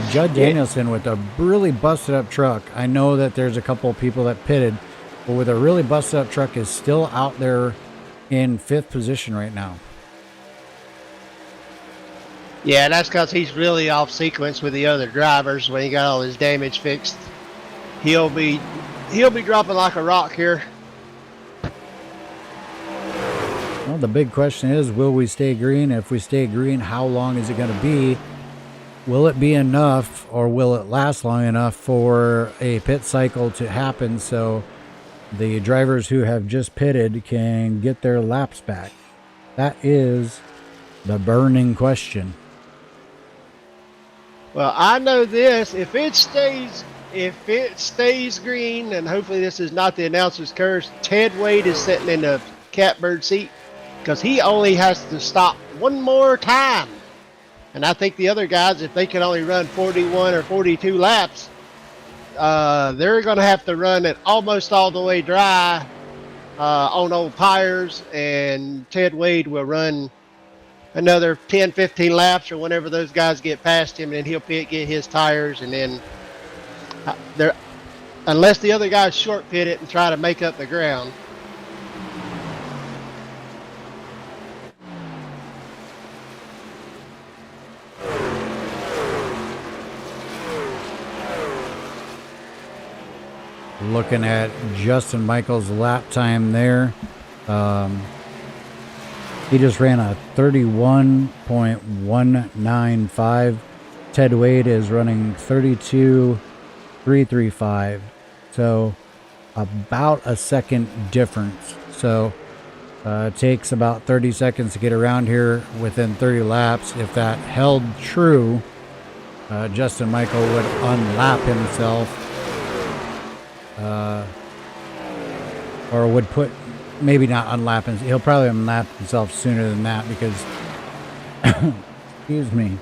Judd Danielson with a really busted up truck. I know that there's a couple of people that pitted, but with a really busted up truck is still out there in 5th position right now. Yeah, that's because he's really off sequence with the other drivers when he got all his damage fixed. He'll be dropping like a rock here. Well, the big question is, will we stay green? If we stay green, how long is it going to be? Will it be enough, or will it last long enough for a pit cycle to happen so the drivers who have just pitted can get their laps back? That is the burning question. Well, I know this. If it stays green, and hopefully this is not the announcer's curse, Ted Wade is sitting in the catbird seat because he only has to stop one more time. And I think the other guys, if they can only run 41 or 42 laps, they're going to have to run it almost all the way dry on old tires, and Ted Wade will run another 10, 15 laps or whenever those guys get past him, and then he'll get his tires, and then unless the other guys short pit it and try to make up the ground. Looking at Justin Michael's lap time there. He just ran a 31.195. Ted Wade is running 32.335. So about a second difference. So it takes about 30 seconds to get around here within 30 laps. If that held true, Justin Michael would unlap himself. Or would put, maybe not unlap himself. He'll probably unlap himself sooner than that because, excuse me,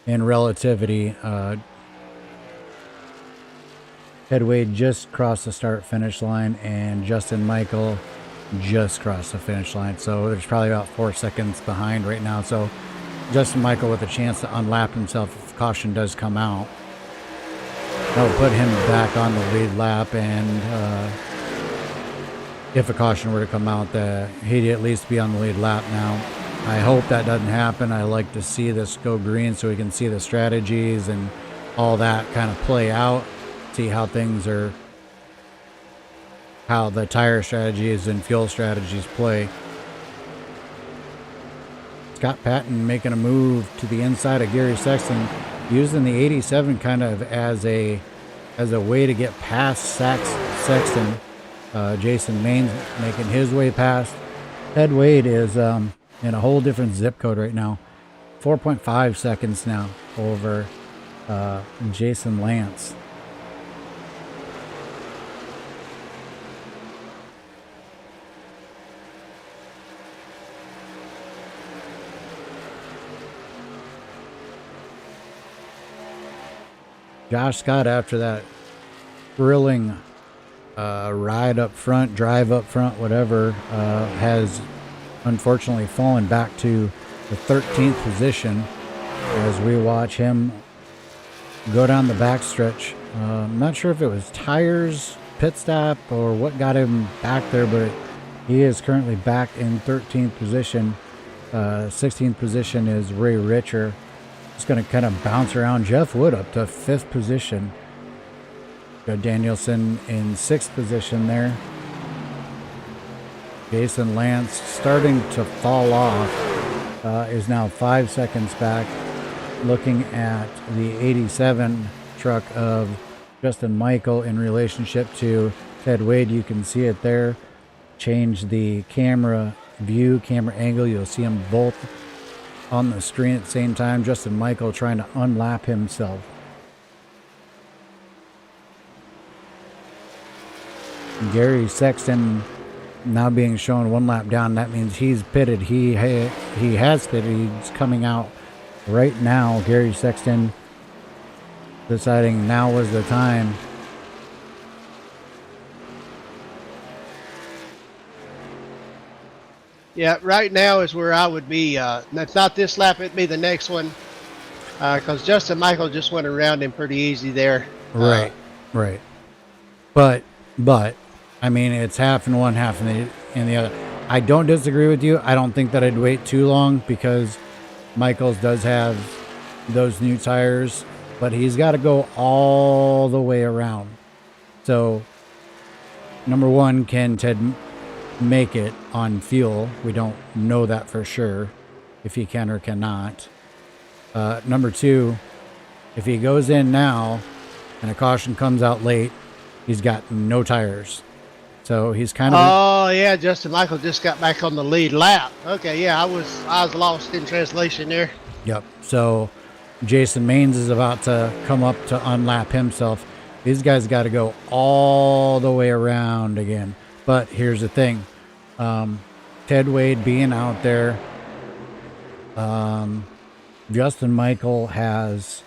in relativity, Ted Wade just crossed the start-finish line and Justin Michael just crossed the finish line. So there's probably about 4 seconds behind right now. So Justin Michael with a chance to unlap himself if caution does come out. That'll put him back on the lead lap, and if a caution were to come out, he'd at least be on the lead lap now. I hope that doesn't happen. I like to see this go green so we can see the strategies and all that kind of play out, see how things are, how the tire strategies and fuel strategies play. Scott Patton making a move to the inside of Gary Sexton, using the 87 kind of as a way to get past Sexton. Jason Maines making his way past. Ted Wade is in a whole different zip code right now. 4.5 seconds now over Jason Lance. Josh Scott, after that thrilling ride up front, drive up front, whatever, has unfortunately fallen back to the 13th position as we watch him go down the backstretch. I'm not sure if it was tires, pit stop, or what got him back there, but he is currently back in 13th position. 16th position is Ray Richer. Just going to kind of bounce around. Jeff Wood up to 5th position. Got Danielson in 6th position there. Jason Lance starting to fall off. Is now 5 seconds back. Looking at the 87 truck of Justin Michael in relationship to Ted Wade, you can see it there. Change the camera view, camera angle. You'll see them both on the screen at the same time. Justin Michael trying to unlap himself. Gary Sexton now being shown 1 lap down. That means he's pitted. He has pitted. He's coming out right now. Gary Sexton deciding now was the time. Yeah, right now is where I would be. If not this lap, it'd be the next one. Because Justin Michael just went around him pretty easy there. Right. But, I mean, it's half in one, half in the other. I don't disagree with you. I don't think that I'd wait too long because Michaels does have those new tires, but he's got to go all the way around. So, number one, can Ted make it on fuel? We don't know that for sure, if he can or cannot. Number two, if he goes in now and a caution comes out late, he's got no tires. So he's kind of... Oh, yeah, Justin Michael just got back on the lead lap. Okay, yeah, I was lost in translation there. Yep. So Jason Maines is about to come up to unlap himself. These guys got to go all the way around again. But here's the thing. Ted Wade being out there, Justin Michael has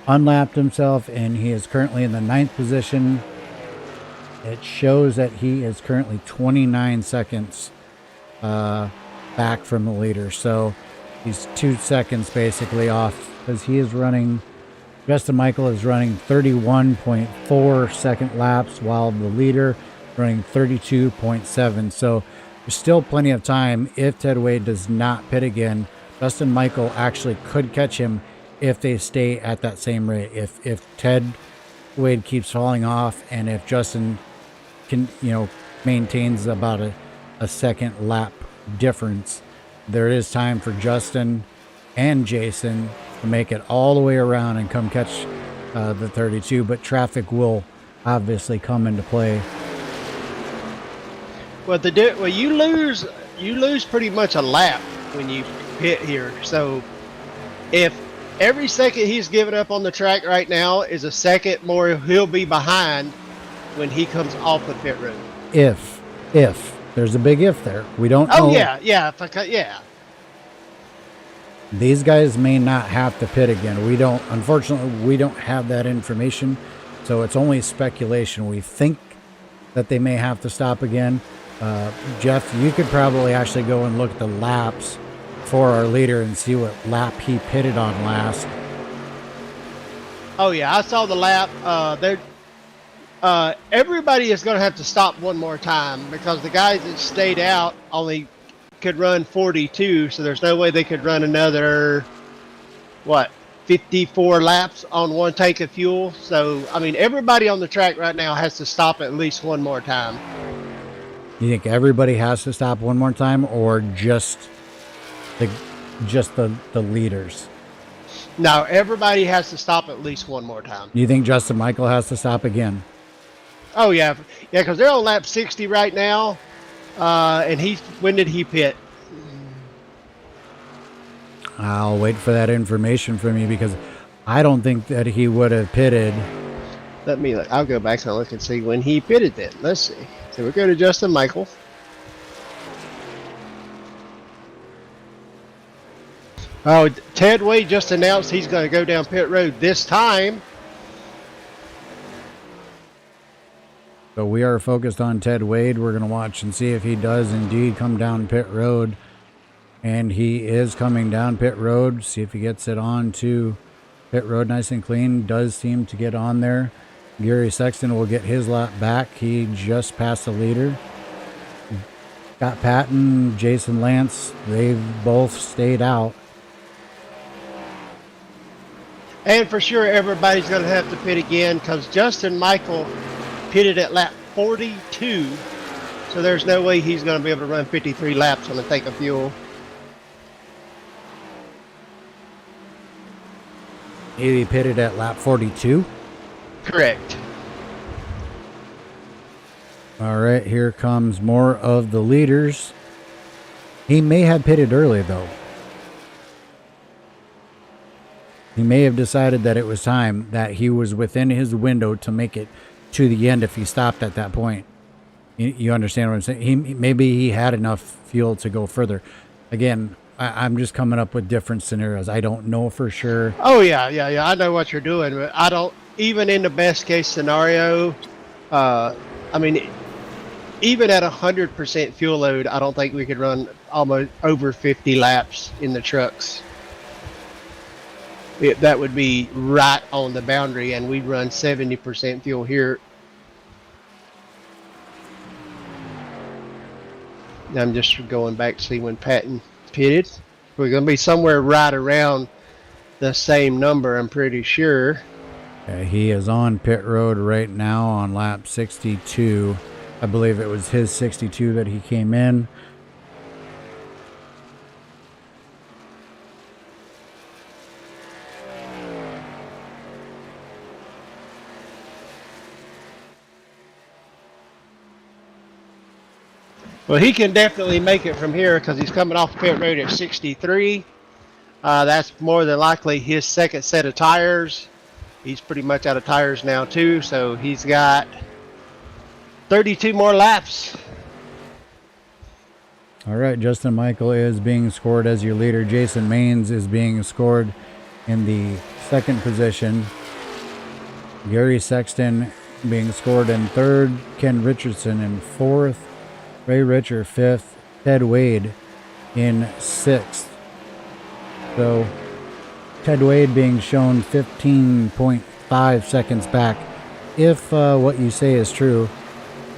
unlapped himself, and he is currently in the 9th position. It shows that he is currently 29 seconds back from the leader. So he's 2 seconds basically off because he is running... Justin Michael is running 31.4 second laps while the leader running 32.7. So there's still plenty of time. If Ted Wade does not pit again, Justin Michael actually could catch him if they stay at that same rate. If Ted Wade keeps falling off, and if Justin can, maintains about a second lap difference, there is time for Justin and Jason to make it all the way around and come catch the 32. But traffic will obviously come into play. Well, you lose pretty much a lap when you pit here. So if every second he's giving up on the track right now is a second more, he'll be behind when he comes off the pit road. If there's a big if there, we don't know. Oh yeah. Yeah. These guys may not have to pit again. Unfortunately, we don't have that information. So it's only speculation. We think that they may have to stop again. Jeff, you could probably actually go and look at the laps for our leader and see what lap he pitted on last. Oh yeah, I saw the lap. Everybody is going to have to stop one more time because the guys that stayed out only could run 42, so there's no way they could run another 54 laps on one tank of fuel. So I mean, everybody on the track right now has to stop at least one more time. You think everybody has to stop one more time, or just the leaders? No, everybody has to stop at least one more time. You think Justin Michael has to stop again? Oh yeah, because they're on lap 60 right now, and when did he pit? I'll wait for that information from you because I don't think that he would have pitted. I'll go back and look and see when he pitted then. Let's see. So we go to Justin Michael. Oh, Ted Wade just announced he's going to go down pit road this time. So we are focused on Ted Wade. We're going to watch and see if he does indeed come down pit road. And he is coming down pit road. See if he gets it on to pit road nice and clean. Does seem to get on there. Gary Sexton will get his lap back. He just passed the leader. Scott Patton, Jason Lance, they've both stayed out. And for sure, everybody's going to have to pit again because Justin Michael pitted at lap 42. So there's no way he's going to be able to run 53 laps on a tank of fuel. He pitted at lap 42. Correct. All right, here comes more of the leaders. He may have pitted early, though. He may have decided that it was time, that he was within his window to make it to the end if he stopped at that point. You understand what I'm saying? Maybe he had enough fuel to go further. Again, I'm just coming up with different scenarios. I don't know for sure. Oh, yeah. I know what you're doing, but I don't, even in the best case scenario, I mean, even at 100% fuel load, I don't think we could run almost over 50 laps in the trucks. That would be right on the boundary, and we'd run 70% fuel here. I'm just going back to see when Patton pitted. We're going to be somewhere right around the same number, I'm pretty sure. He is on pit road right now on lap 62. I believe it was his 62 that he came in. Well, he can definitely make it from here because he's coming off pit road at 63. That's more than likely his second set of tires. He's pretty much out of tires now too, so he's got 32 more laps. All right, Justin Michael is being scored as your leader. Jason Maines is being scored in the second position. Gary Sexton being scored in third. Ken Richardson in fourth. Ray Richer fifth. Ted Wade in sixth. So Ted Wade being shown 15.5 seconds back. If what you say is true,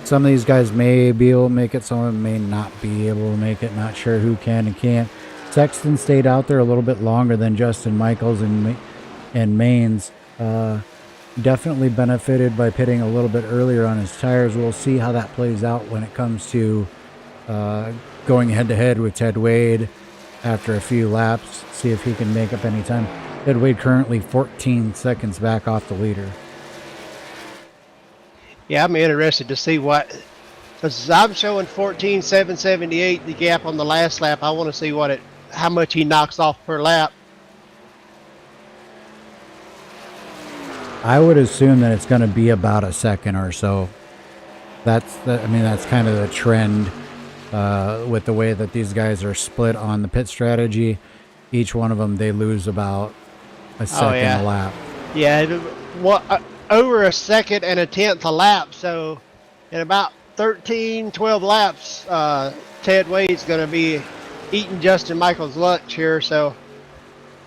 some of these guys may be able to make it, some of them may not be able to make it. Not sure who can and can't. Sexton stayed out there a little bit longer than Justin Michaels and Maines. Definitely benefited by pitting a little bit earlier on his tires. We'll see how that plays out when it comes to going head-to-head with Ted Wade after a few laps. See if he can make up any time. Ted Wade currently 14 seconds back off the leader. Yeah, I'm interested to see what, because I'm showing 14.778 the gap on the last lap. I want to see how much he knocks off per lap. I would assume that it's going to be about a second or so. That's kind of the trend with the way that these guys are split on the pit strategy. Each one of them, they lose about a second a lap. Yeah, over a second and a tenth a lap. So in about 13, 12 laps, Ted Wade's going to be eating Justin Michael's lunch here. So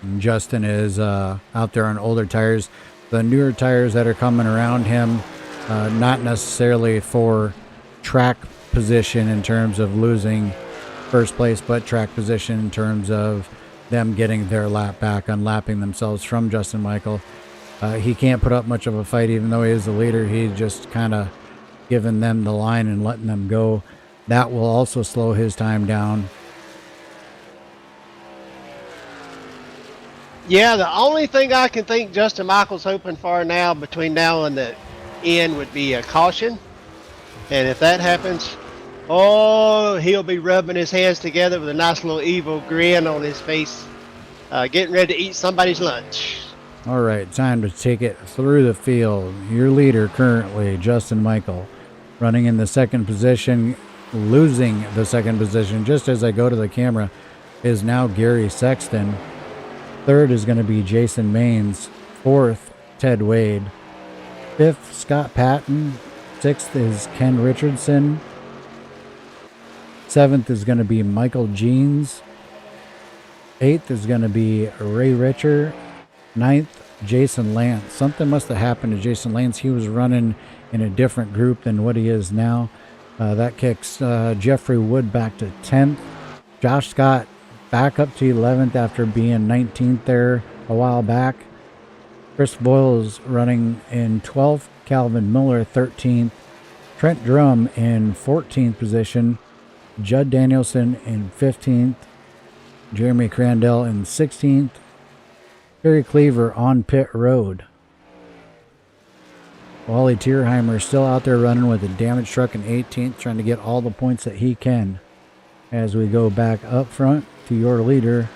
And Justin is out there on older tires. The newer tires that are coming around him, not necessarily for track position in terms of losing first place, but track position in terms of them getting their lap back, unlapping themselves from Justin Michael. He can't put up much of a fight, even though he is the leader. He's just kind of giving them the line and letting them go. That will also slow his time down. yeah, the only thing I can think Justin Michael's hoping for now, between now and the end, would be a caution. And if that happens, oh, he'll be rubbing his hands together with a nice little evil grin on his face, getting ready to eat somebody's lunch. All right, time to take it through the field. Your leader currently, Justin Michael, running in the second position, losing the second position. Just as I go to the camera, is now Gary Sexton. Third is going to be Jason Maines. Fourth, Ted Wade. Fifth, Scott Patton. Sixth is Ken Richardson. Seventh is going to be Michael Jeans. Eighth is going to be Ray Richer. Ninth, Jason Lance. Something must have happened to Jason Lance. He was running in a different group than what he is now. That kicks Jeffrey Wood back to 10th. Josh Scott back up to 11th after being 19th there a while back. Chris Boyle is running in 12th. Calvin Miller 13th. Trent Drum in 14th position. Judd Danielson in 15th. Jeremy Crandell in 16th. Terry Cleaver on pit road. Wally Tierheimer still out there running with a damaged truck in 18th, trying to get all the points that he can. As we go back up front to your leader,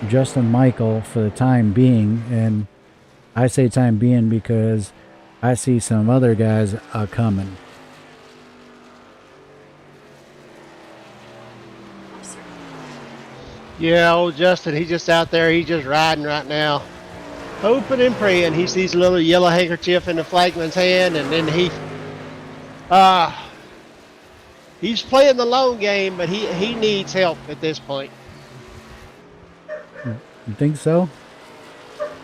Justin Michael, for the time being. And I say time being because I see some other guys coming. Yeah, old Justin, he's just out there. He's just riding right now, hoping and praying. He sees a little yellow handkerchief in the flagman's hand, and then he's playing the long game, but he needs help at this point. You think so?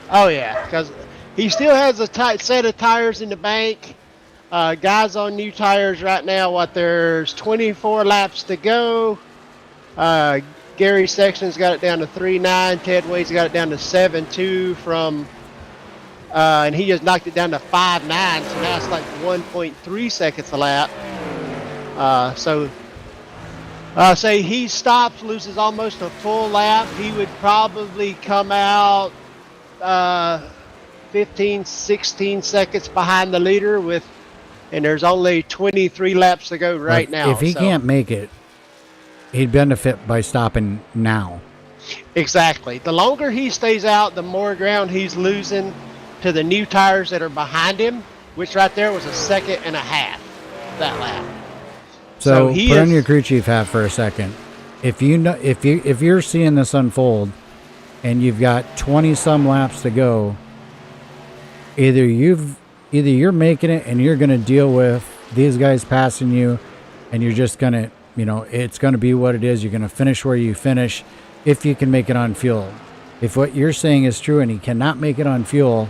Oh yeah, because he still has a tight set of tires in the bank. Guys on new tires right now. There's 24 laps to go. Gary Sexton's got it down to 3.9. Ted Wade's got it down to 7.2 from, and he just knocked it down to 5.9. So now it's like 1.3 seconds a lap. Say he stops, loses almost a full lap. He would probably come out 15, 16 seconds behind the leader and there's only 23 laps to go right now. If he can't make it, he'd benefit by stopping now. Exactly. The longer he stays out, the more ground he's losing to the new tires that are behind him, which right there was a second and a half that lap. So put on your crew chief hat for a second. If you're seeing this unfold and you've got 20 some laps to go, either you're making it and you're going to deal with these guys passing you, and you're just going to, it's going to be what it is. You're going to finish where you finish if you can make it on fuel. If what you're saying is true and he cannot make it on fuel,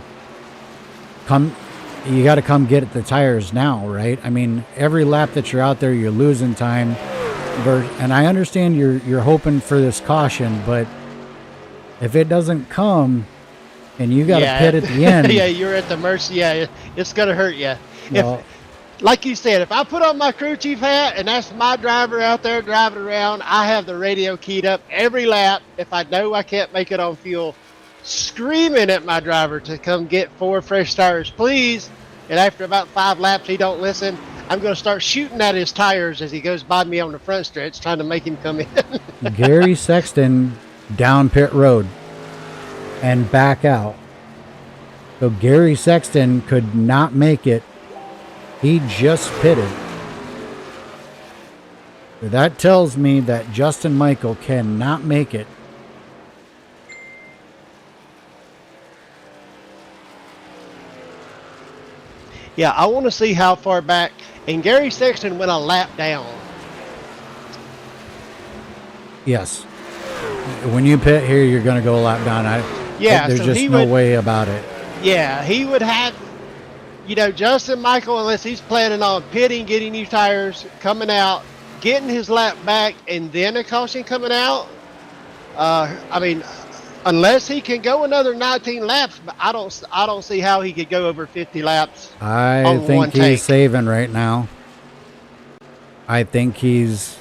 you got to come get the tires now, right? I mean, every lap that you're out there, you're losing time. And I understand you're hoping for this caution, but if it doesn't come and you got to pit at the end. Yeah, you're at the mercy. Yeah, it's going to hurt you. Like you said, if I put on my crew chief hat and that's my driver out there driving around, I have the radio keyed up every lap. If I know I can't make it on fuel, screaming at my driver to come get 4 fresh tires, please. And after about 5 laps, he don't listen. I'm going to start shooting at his tires as he goes by me on the front stretch, trying to make him come in. Gary Sexton down pit road and back out. So Gary Sexton could not make it. He just pitted. That tells me that Justin Michael cannot make it. Yeah, I want to see how far back. And Gary Sexton went a lap down. Yes. when you pit here, you're going to go a lap down. Yeah, There's so just he no would- way about it. Yeah, he would have, Justin Michael, unless he's planning on pitting, getting new tires, coming out, getting his lap back, and then a caution coming out. I mean, unless he can go another 19 laps, but I don't see how he could go over 50 laps. I on one think he's take. saving right now. I think he is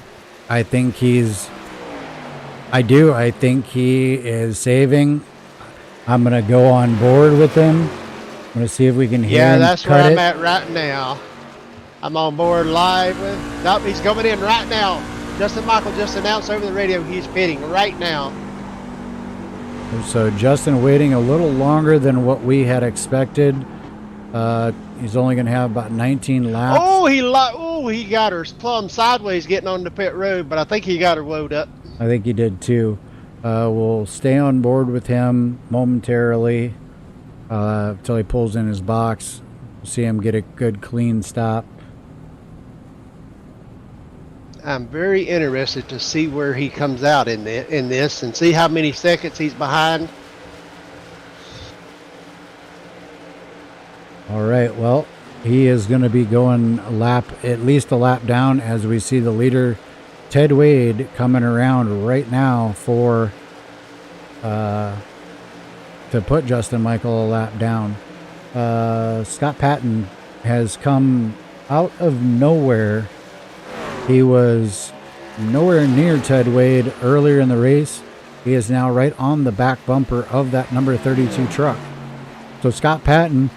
saving. I'm going to go on board with him. I'm going to see if we can hear Yeah, him that's where cut I'm it. at right now. I'm on board live with. Nope, he's coming in right now. Justin Michael just announced over the radio he's pitting right now. So Justin waiting a little longer than what we had expected. He's only going to have about 19 laps. He got her plumb sideways getting on the pit road, but I think he got her woed up. I think he did too. We'll stay on board with him momentarily until he pulls in his box. See him get a good clean stop. I'm very interested to see where he comes out in this and see how many seconds he's behind. All right, well, he is going to be going at least a lap down as we see the leader, Ted Wade, coming around right now for to put Justin Michael a lap down. Scott Patton has come out of nowhere. He was nowhere near Ted Wade earlier in the race. He is now right on the back bumper of that number 32 truck. So Scott Patton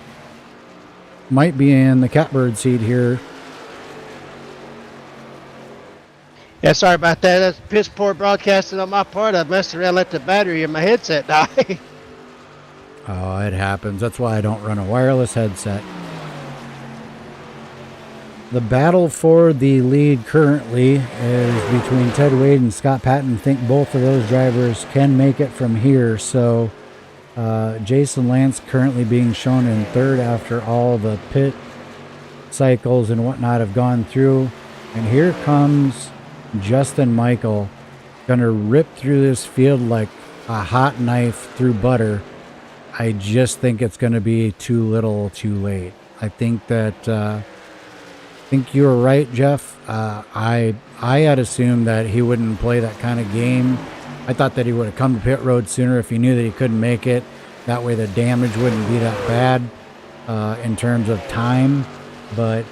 might be in the catbird seat here. Yeah, sorry about that. That's piss poor broadcasting on my part. I messed around and let the battery in my headset die. Oh, it happens. That's why I don't run a wireless headset. The battle for the lead currently is between Ted Wade and Scott Patton. I think both of those drivers can make it from here. So Jason Lance currently being shown in third after all the pit cycles and whatnot have gone through. And here comes Justin Michael, going to rip through this field like a hot knife through butter. I just think it's going to be too little too late. I think that I think you were right, Jeff. I had assumed that he wouldn't play that kind of game. I thought that he would have come to pit road sooner if he knew that he couldn't make it. That way the damage wouldn't be that bad in terms of time. But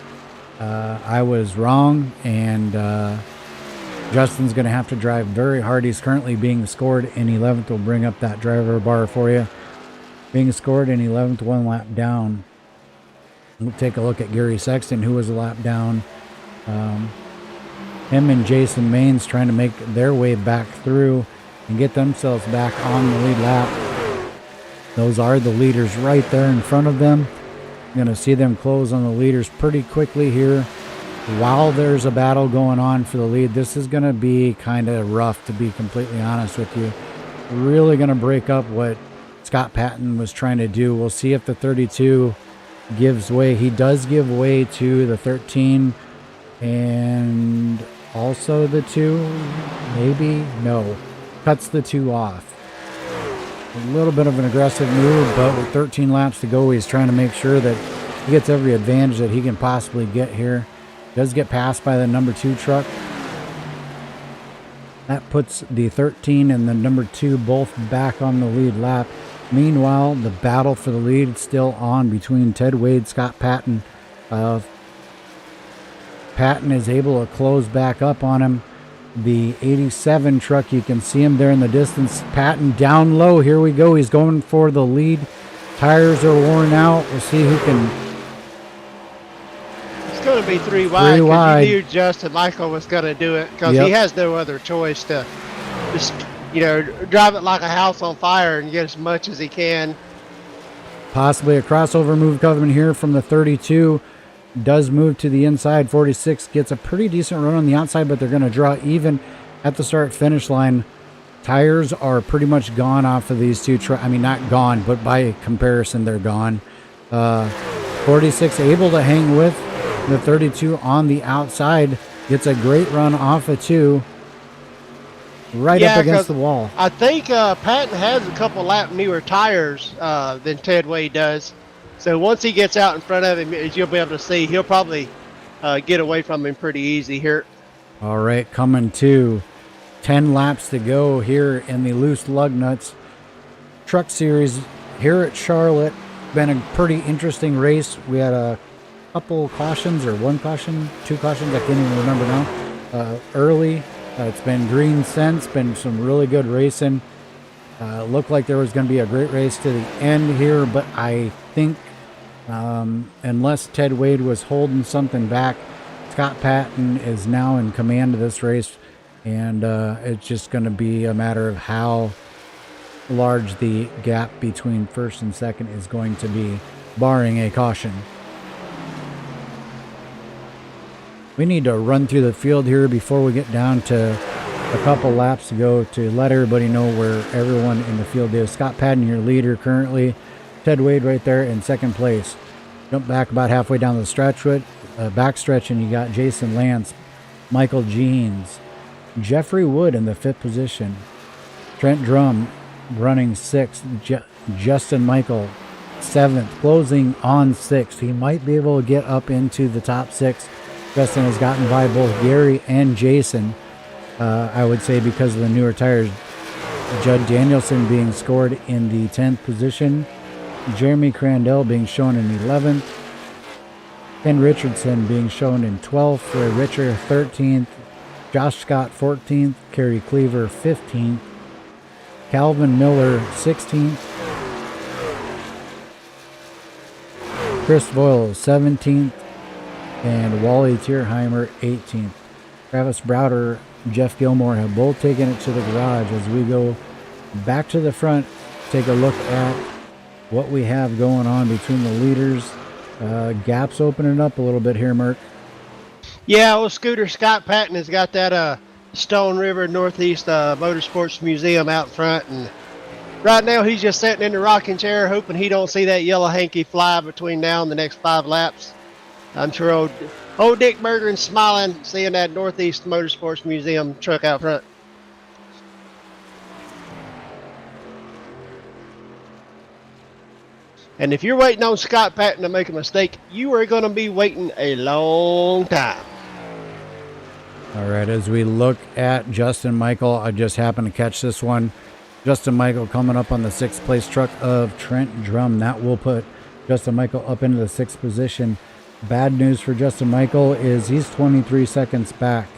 I was wrong, and Justin's going to have to drive very hard. He's currently being scored in 11th. We'll bring up that driver bar for you. Being scored in 11th, one lap down. We'll take a look at Gary Sexton, who was a lap down. Him and Jason Maines trying to make their way back through and get themselves back on the lead lap. Those are the leaders right there in front of them. You're going to see them close on the leaders pretty quickly here. While there's a battle going on for the lead, this is going to be kind of rough, to be completely honest with you. Really going to break up what Scott Patton was trying to do. We'll see if the 32 gives way. He does give way to the 13 and also the 2. Maybe? No. Cuts the 2 off. A little bit of an aggressive move, but with 13 laps to go, he's trying to make sure that he gets every advantage that he can possibly get here. Does get passed by the number 2 truck. That puts the 13 and the number 2 both back on the lead lap. Meanwhile, the battle for the lead is still on between Ted Wade, Scott Patton. Patton is able to close back up on him. The 87 truck, you can see him there in the distance. Patton down low. Here we go. He's going for the lead. Tires are worn out. We'll see who can. It's going to be 3 wide. 3 wide. You knew Justin Michael was going to do it because Yep. he has no other choice to just, drive it like a house on fire and get as much as he can. Possibly a crossover move coming here from the 32. Does move to the inside. 46 gets a pretty decent run on the outside, but they're going to draw even at the start-finish line. Tires are pretty much gone off of these two trucks. I mean, not gone, but by comparison, they're gone. 46 able to hang with the 32 on the outside. Gets a great run off of 2. right Yeah, up against 'cause the wall. I think Patton has a couple lap newer tires than Ted Wade does. So once he gets out in front of him, as you'll be able to see, he'll probably get away from him pretty easy here. All right, coming to 10 laps to go here in the Loose Lug Nuts Truck Series here at Charlotte. Been a pretty interesting race. We had a couple cautions, or one caution, two cautions, I can't even remember now. Early, it's been green since, been some really good racing. Looked like there was going to be a great race to the end here, but I think unless Ted Wade was holding something back, Scott Patton is now in command of this race, and it's just going to be a matter of how large the gap between first and second is going to be, barring a caution. We need to run through the field here before we get down to a couple laps to go to let everybody know where everyone in the field is. Scott Patton, your leader currently. Ted Wade right there in second place. Jump back about halfway down the backstretch, and you got Jason Lance, Michael Jeans, Jeffrey Wood in the 5th position, Trent Drum running 6th, Justin Michael 7th, closing on 6th. He might be able to get up into the top 6. Justin has gotten by both Gary and Jason, I would say, because of the newer tires. Judd Danielson being scored in the 10th position, Jeremy Crandell being shown in 11th, Ken Richardson being shown in 12th, Ray Richer 13th, Josh Scott 14th, Kerry Cleaver 15th, Calvin Miller 16th, Chris Boyle 17th, and Wally Tierheimer 18th. Travis Browder, Jeff Gilmore have both taken it to the garage. As we go back to the front, take a look at what we have going on between the leaders. Gaps opening up a little bit here, Merc. Yeah, old Scooter Scott Patton has got that Stone River Northeast Motorsports Museum out front, and right now he's just sitting in the rocking chair hoping he don't see that yellow hanky fly between now and the next 5 laps. I'm sure old Dick Bergeron's smiling seeing that Northeast Motorsports Museum truck out front. And if you're waiting on Scott Patton to make a mistake, you are going to be waiting a long time. All right, as we look at Justin Michael, I just happened to catch this one. Justin Michael coming up on the 6th place truck of Trent Drum. That will put Justin Michael up into the 6th position. Bad news for Justin Michael is he's 23 seconds back.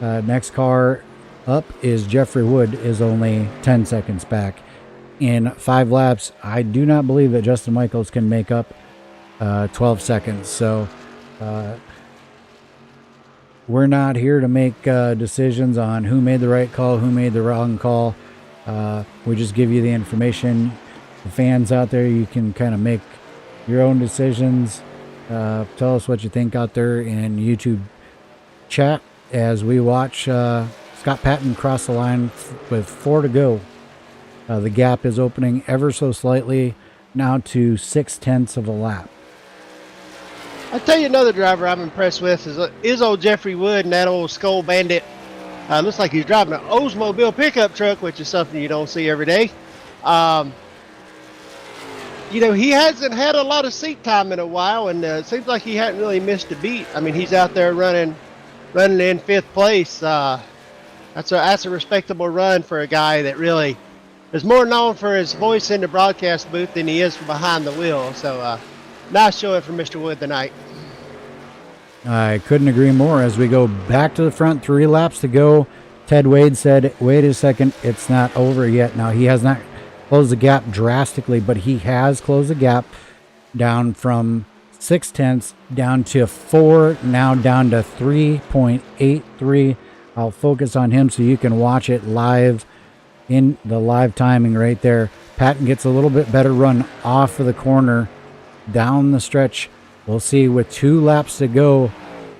Next car up is Jeffrey Wood, is only 10 seconds back. In 5 laps, I do not believe that Justin Michaels can make up 12 seconds. So we're not here to make decisions on who made the right call, who made the wrong call. We just give you the information. The fans out there, you can kind of make your own decisions. Tell us what you think out there in YouTube chat as we watch Scott Patton cross the line with 4 to go. The gap is opening ever so slightly now to 0.6 of a lap. I'll tell you another driver I'm impressed with is old Jeffrey Wood and that old Skull Bandit. Looks like he's driving an Oldsmobile pickup truck, which is something you don't see every day. You know, he hasn't had a lot of seat time in a while, and it seems like he hadn't really missed a beat. I mean, he's out there running in 5th place. That's a respectable run for a guy that really is more known for his voice in the broadcast booth than he is from behind the wheel. So, nice showing for Mr. Wood tonight. I couldn't agree more. As we go back to the front, 3 laps to go. Ted Wade said, wait a second, it's not over yet. Now, he has not closed the gap drastically, but he has closed the gap down from 0.6 down to 4, now down to 3.83. I'll focus on him so you can watch it live in the live timing right there. Patton gets a little bit better run off of the corner down the stretch. We'll see with 2 laps to go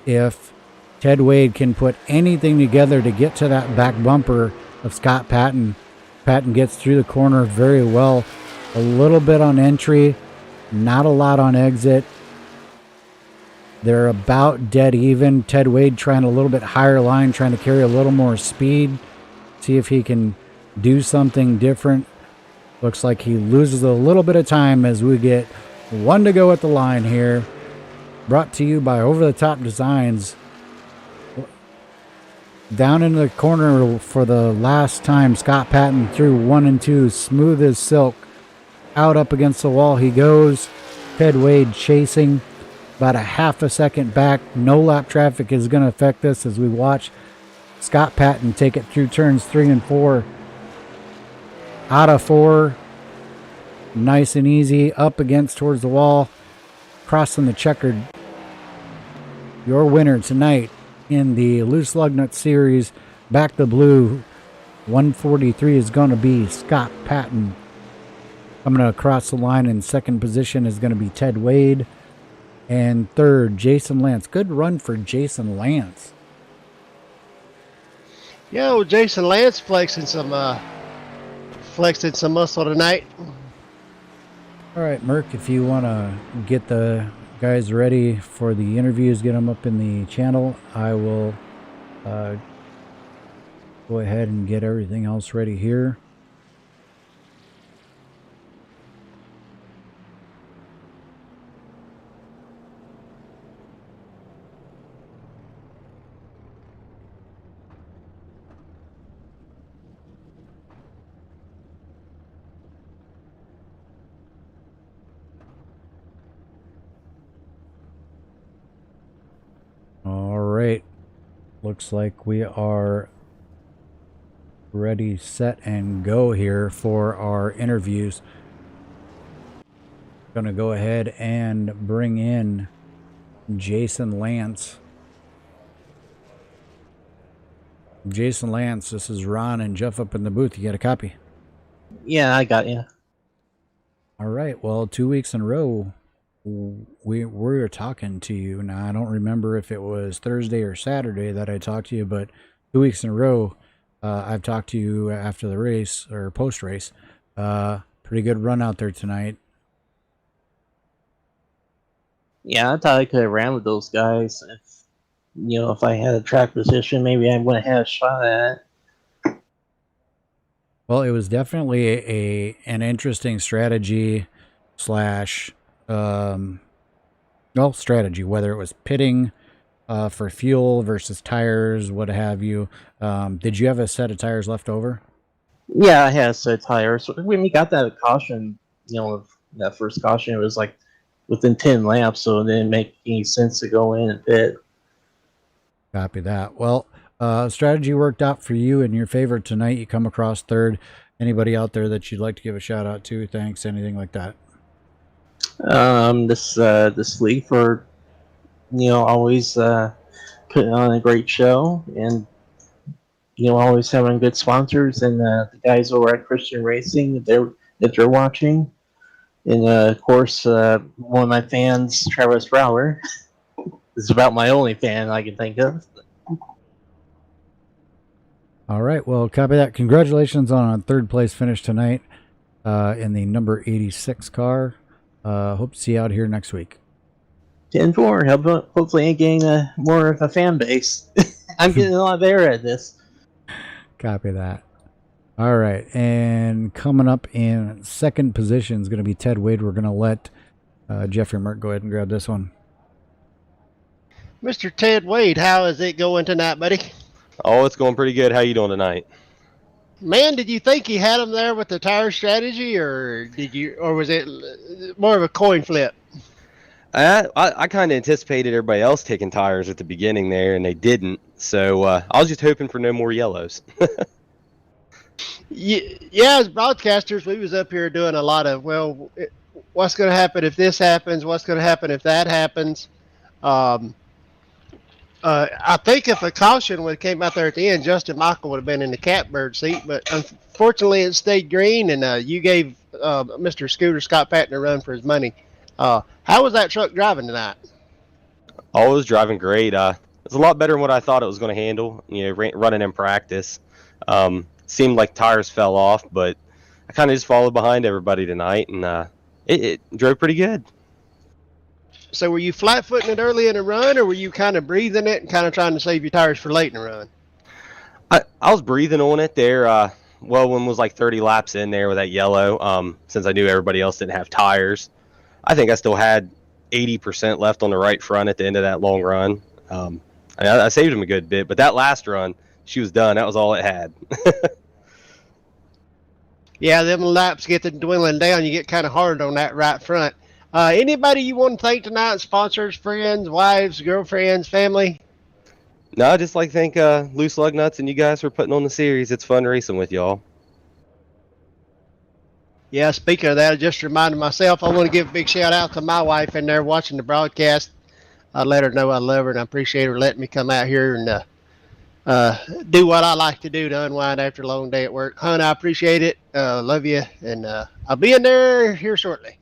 if Ted Wade can put anything together to get to that back bumper of Scott Patton. Patton gets through the corner very well. A little bit on entry, not a lot on exit. They're about dead even. Ted Wade trying a little bit higher line, trying to carry a little more speed. see if he can do something different. Looks like he loses a little bit of time as we get 1 to go at the line here. Brought to you by Over the Top Designs. Down in the corner for the last time, Scott Patton through 1 and 2, smooth as silk. Out up against the wall he goes. Ted Wade chasing, about a half a second back. No lap traffic is going to affect this as we watch Scott Patton take it through turns 3 and 4. Out of 4, nice and easy, up against towards the wall, crossing the checkered. Your winner tonight in the Loose Lug Nut Series, Back the Blue 143 is going to be Scott Patton. Coming across the line in second position is going to be Ted Wade. And third, Jason Lance. Good run for Jason Lance. Yeah, well, Jason Lance flexing some muscle tonight. All right, Merc, if you want to get the guys ready for the interviews, get them up in the channel, I will go ahead and get everything else ready here. All right, looks like we are ready, set, and go here for our interviews. Gonna go ahead and bring in Jason Lance. Jason Lance, this is Ron and Jeff up in the booth. You got a copy? Yeah, I got you. All right, well, 2 weeks in a row we're talking to you. Now, I don't remember if it was Thursday or Saturday that I talked to you, but 2 weeks in a row, I've talked to you after the race or post race. Pretty good run out there tonight. Yeah, I thought I could have ran with those guys. If I had a track position, maybe I would have had a shot at it. Well, it was definitely an interesting strategy slash strategy, whether it was pitting for fuel versus tires, what have you. Did you have a set of tires left over? Yeah, I had a set of tires. When we got that caution, that first caution, it was like within 10 laps, so it didn't make any sense to go in and pit. Copy that. Well, strategy worked out for you in your favor tonight. You come across third. Anybody out there that you'd like to give a shout out to? Thanks, anything like that? This league for always putting on a great show, and always having good sponsors, and the guys over at Christian Racing that they're watching, and of course one of my fans, Travis Brower, is about my only fan I can think of. All right, well, copy that. Congratulations on a third place finish tonight in the number 86 car. Hope to see you out here next week. 10-4. Hopefully, I'm getting more of a fan base. I'm getting a lot better at this. Copy that. All right, and coming up in second position is going to be Ted Wade. We're going to let Jeffrey Merck go ahead and grab this one. Mr. Ted Wade, how is it going tonight, buddy? Oh, it's going pretty good. How you doing tonight? Man, did you think he had him there with the tire strategy, or was it more of a coin flip? I kind of anticipated everybody else taking tires at the beginning there, and they didn't. So I was just hoping for no more yellows. Yeah, as broadcasters, we was up here doing a lot of, what's going to happen if this happens? What's going to happen if that happens? I think if a caution would have came out there at the end, Justin Michael would have been in the catbird seat, but unfortunately it stayed green, and you gave Mr. Scooter Scott Patton a run for his money. How was that truck driving tonight? Oh, it was driving great. It was a lot better than what I thought it was going to handle. Running in practice, seemed like tires fell off, but I kind of just followed behind everybody tonight, and it drove pretty good. So were you flat-footing it early in the run, or were you kind of breathing it and kind of trying to save your tires for late in the run? I was breathing on it there. When was like 30 laps in there with that yellow. Since I knew everybody else didn't have tires, I think I still had 80% left on the right front at the end of that long run. I saved him a good bit, but that last run, she was done. That was all it had. Yeah, them laps get to dwindling down. You get kind of hard on that right front. Anybody you want to thank tonight? Sponsors, friends, wives, girlfriends, family? No, I just like to thank Loose Lug Nuts and you guys for putting on the series. It's fun racing with y'all. Yeah, speaking of that, I just reminded myself I want to give a big shout out to my wife in there watching the broadcast. I let her know I love her and I appreciate her letting me come out here and do what I like to do to unwind after a long day at work. Hun, I appreciate it. Love you. And I'll be in there here shortly.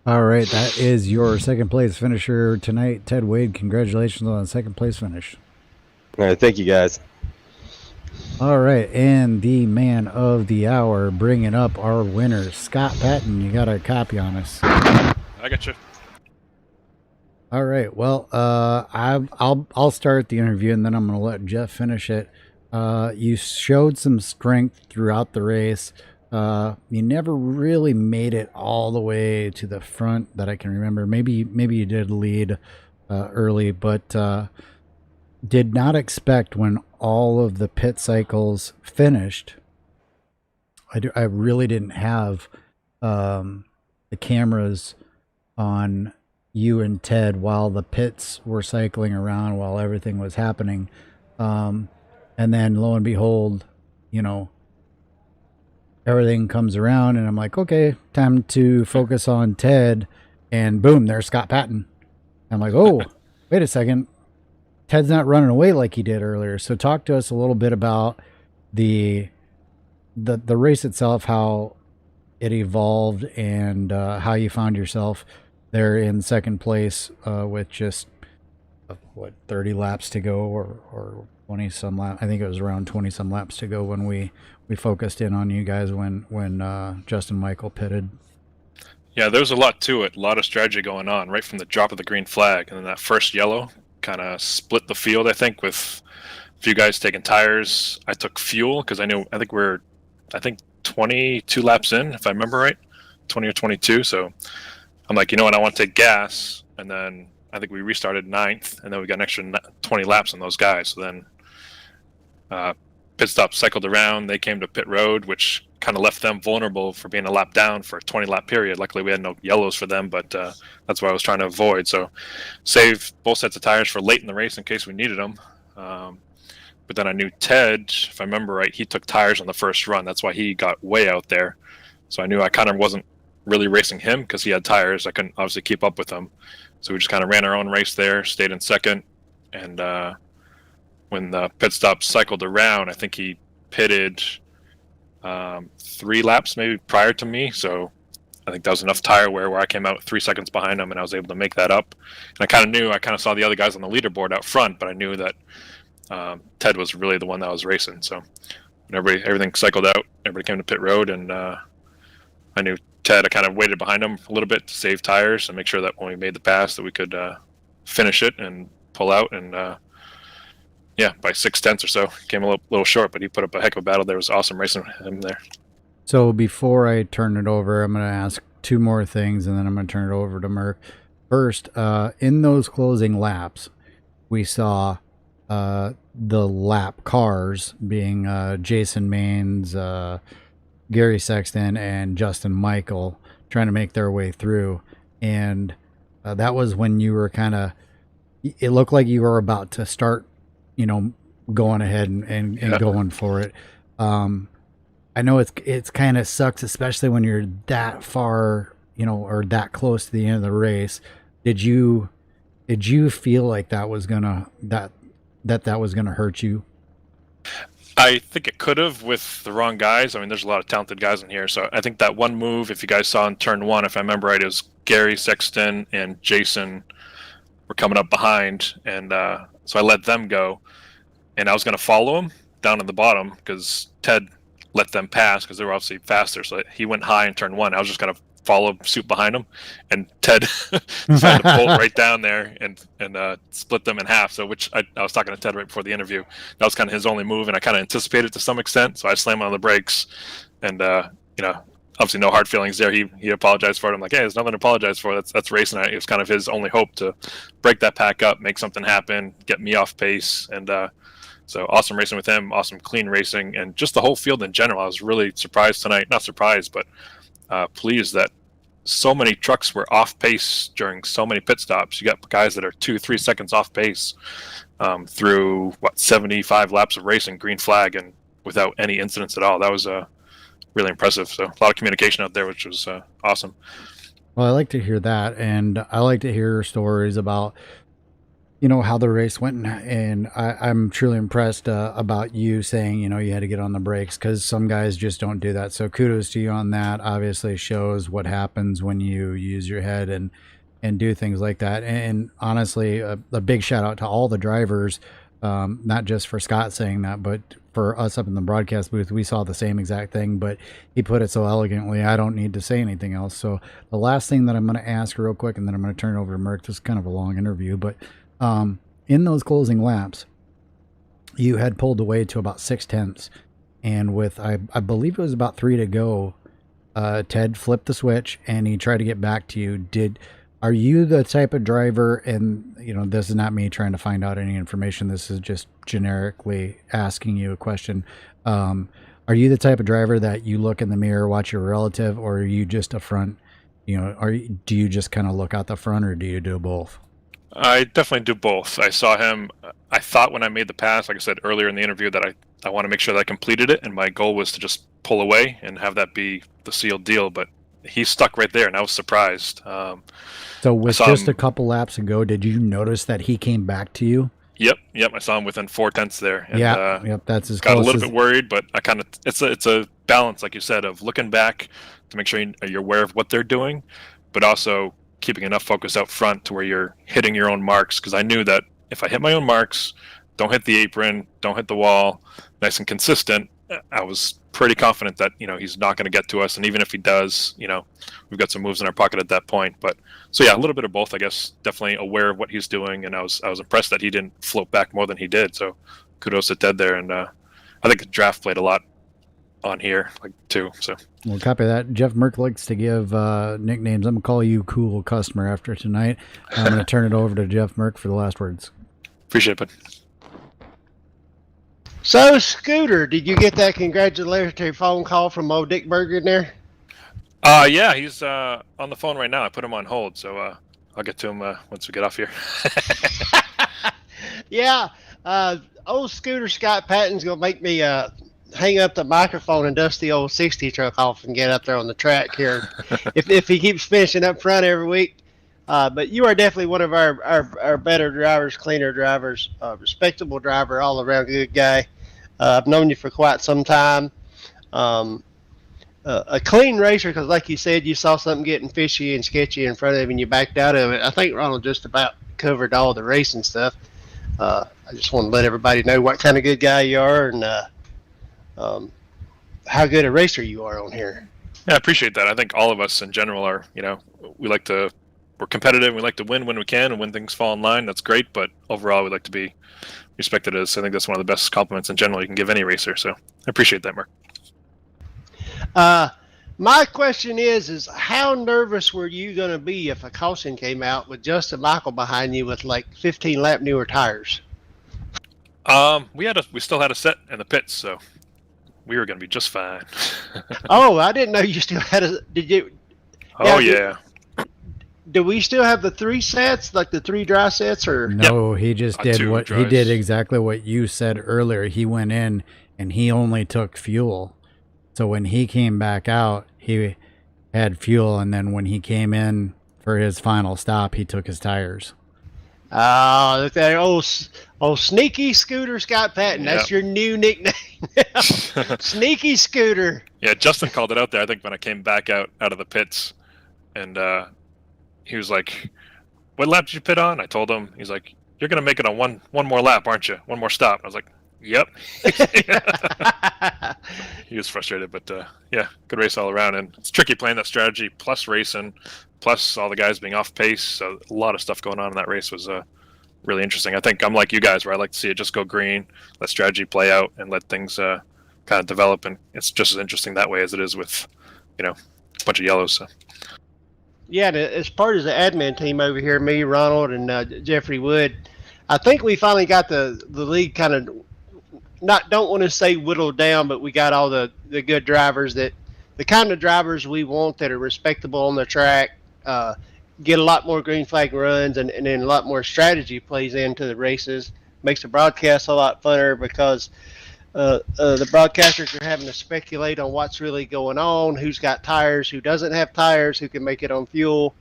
All right, that is your second place finisher tonight, Ted Wade. Congratulations on the second place finish. All right, thank you guys. All right, and the man of the hour, bringing up our winner, Scott Patton. You got a copy on us. I got you. All right. Well, I'll start the interview and then I'm going to let Jeff finish it. You showed some strength throughout the race. You never really made it all the way to the front that I can remember. Maybe you did lead early, but did not expect when all of the pit cycles finished. I really didn't have the cameras on you and Ted while the pits were cycling around, while everything was happening. And then lo and behold, everything comes around and I'm like, okay, time to focus on Ted. And boom, there's Scott Patton. I'm like, oh, wait a second. Ted's not running away like he did earlier. So talk to us a little bit about the race itself, how it evolved, and how you found yourself there in second place with just 30 laps to go or 20 some laps. I think it was around 20 some laps to go when we focused in on you guys when Justin Michael pitted. Yeah, there was a lot to it, a lot of strategy going on right from the drop of the green flag, and then that first yellow kind of split the field. I think with a few guys taking tires. I took fuel because I think we're 22 laps in, if I remember right, 20 or 22. So I'm like, you know what, I want to take gas, and then I think we restarted 9th, and then we got an extra 20 laps on those guys. So then pit stop cycled around. They came to pit road, which kind of left them vulnerable for being a lap down for a 20-lap period. Luckily, we had no yellows for them, but that's what I was trying to avoid. So save both sets of tires for late in the race in case we needed them. But then I knew Ted, if I remember right, he took tires on the first run. That's why he got way out there. So I knew I kind of wasn't really racing him because he had tires. I couldn't obviously keep up with him. So we just kind of ran our own race there, stayed in second. And when the pit stop cycled around, I think he pitted 3 laps maybe prior to me. So I think that was enough tire wear where I came out 3 seconds behind him and I was able to make that up. And I kind of saw the other guys on the leaderboard out front, but I knew that Ted was really the one that was racing. So when everything cycled out, everybody came to pit road, and I knew Ted. I kind of waited behind him a little bit to save tires and make sure that when we made the pass that we could finish it and pull out. And by 6/10 or so, came a little short, but he put up a heck of a battle. There was awesome racing with him there. So before I turn it over, I'm going to ask 2 more things, and then I'm going to turn it over to Merck. First, in those closing laps, we saw the lap cars being Jason Maines, Gary Sexton, and Justin Michael trying to make their way through. And that was when you were it looked like you were about to start, going ahead and going for it. I know it's kind of sucks, especially when you're that far, or that close to the end of the race. Did you feel like that was gonna hurt you? I think it could have with the wrong guys. I mean, there's a lot of talented guys in here. So I think that one move, if you guys saw in turn 1, if I remember right, it was Gary Sexton and Jason were coming up behind. And so I let them go. And I was going to follow them down in the bottom because Ted let them pass because they were obviously faster. So he went high in turn 1. I was just going to follow suit behind him, and Ted decided to bolt right down there and split them in half. So, which I was talking to Ted right before the interview. That was kind of his only move, and I kind of anticipated to some extent. So I slammed on the brakes, and obviously no hard feelings there. He apologized for it. I'm like, hey, there's nothing to apologize for. That's racing. It was kind of his only hope to break that pack up, make something happen, get me off pace, and so awesome racing with him, awesome clean racing, and just the whole field in general. I was really surprised tonight. Not surprised, but pleased that so many trucks were off pace during so many pit stops. You got guys that are 2-3 seconds off pace through 75 laps of racing, green flag, and without any incidents at all. That was really impressive. So a lot of communication out there, which was awesome. Well, I like to hear that, and I like to hear stories about how the race went, and I'm truly impressed about you saying you had to get on the brakes, because some guys just don't do that. So kudos to you on that. Obviously shows what happens when you use your head and do things like that. And honestly, a big shout out to all the drivers, not just for Scott saying that, but for us up in the broadcast booth. We saw the same exact thing, but he put it so elegantly, I don't need to say anything else. So the last thing that I'm going to ask real quick, and then I'm going to turn it over to Merc. This is kind of a long interview, but in those closing laps, you had pulled away to about 6/10, and with I believe it was about 3 to go, Ted flipped the switch and he tried to get back to you. Are you the type of driver, and this is not me trying to find out any information, this is just generically asking you a question, are you the type of driver that you look in the mirror, watch your relative, or are you just a front, do you just kind of look out the front, or do you do both? I definitely do both. I saw him. I thought when I made the pass, like I said earlier in the interview, that I want to make sure that I completed it, and my goal was to just pull away and have that be the sealed deal. But he stuck right there, and I was surprised. So with just a couple laps ago, did you notice that he came back to you? Yep. I saw him within 0.4 there. And, yep. That's as got close a little bit worried, but I kind of it's a balance, like you said, of looking back to make sure you're aware of what they're doing, but also keeping enough focus out front to where you're hitting your own marks. Because I knew that if I hit my own marks, don't hit the apron, don't hit the wall, nice and consistent, I was pretty confident that he's not going to get to us. And even if he does, we've got some moves in our pocket at that point. But so yeah, a little bit of both, I guess. Definitely aware of what he's doing, and I was impressed that he didn't float back more than he did. So kudos to Ted there, and I think the draft played a lot on here too. So we'll copy that. Jeff Merck likes to give nicknames. I'm gonna call you Cool Customer after tonight. I'm gonna turn it over to Jeff Merck for the last words. Appreciate it, bud. So, Scooter, did you get that congratulatory phone call from old Dick Berger in there? Yeah, he's on the phone right now. I put him on hold, so I'll get to him once we get off here. Yeah, old Scooter Scott Patton's gonna make me hang up the microphone and dust the old 60 truck off and get up there on the track here if he keeps finishing up front every week. But you are definitely one of our better drivers, cleaner drivers, respectable driver, all around good guy. I've known you for quite some time. A clean racer, because like you said, you saw something getting fishy and sketchy in front of you and you backed out of it. I think Ronald just about covered all the racing stuff. I just want to let everybody know what kind of good guy you are, and how good a racer you are on here. Yeah, I appreciate that. I think all of us in general are, we're competitive. We like to win when we can, and when things fall in line, that's great. But overall, we like to be respected as. I think that's one of the best compliments in general you can give any racer. So I appreciate that, Mark. My question is how nervous were you going to be if a caution came out with Justin Michael behind you with 15 lap newer tires? We still had a set in the pits, so we were going to be just fine. Oh, I didn't know you still had a. Did you? Oh yeah. Do we still have the 3 sets, the 3 dry sets, or no? He just did he did exactly what you said earlier. He went in and he only took fuel. So when he came back out, he had fuel, and then when he came in for his final stop, he took his tires. Oh, look at that old Sneaky Scooter Scott Patton. That's your new nickname. Sneaky Scooter. Yeah, Justin called it out there, I think, when I came back out of the pits. And he was like, what lap did you pit on? I told him. He's like, you're going to make it on one more lap, aren't you? One more stop. And I was like, Yep. He was frustrated, but yeah, good race all around. And it's tricky playing that strategy plus racing, plus all the guys being off pace. So a lot of stuff going on in that race was really interesting. I think I'm like you guys, where I like to see it just go green, let strategy play out, and let things kind of develop. And it's just as interesting that way as it is with, a bunch of yellows. So. Yeah, and as part of the admin team over here, me, Ronald, and Jeffrey Wood, I think we finally got the league kind of don't want to say whittled down, but we got all the good drivers, that the kind of drivers we want that are respectable on the track, get a lot more green flag runs, and then a lot more strategy plays into the races. Makes the broadcast a lot funner because the broadcasters are having to speculate on what's really going on, who's got tires, who doesn't have tires, who can make it on fuel.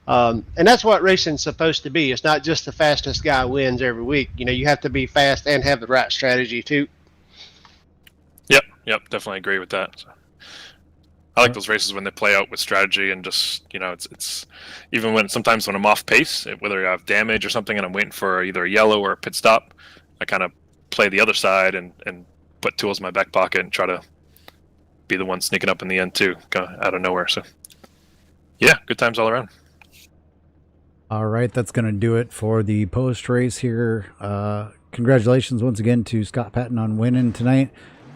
And that's what racing's supposed to be. It's not just the fastest guy wins every week. You have to be fast and have the right strategy too. Yep, definitely agree with that. So, I like those races when they play out with strategy and just, it's even when sometimes when I'm off pace, whether I have damage or something and I'm waiting for either a yellow or a pit stop, I kind of play the other side and put tools in my back pocket and try to be the one sneaking up in the end too, out of nowhere. So yeah, good times all around. All right, that's going to do it for the post race here. Congratulations once again to Scott Patton on winning tonight.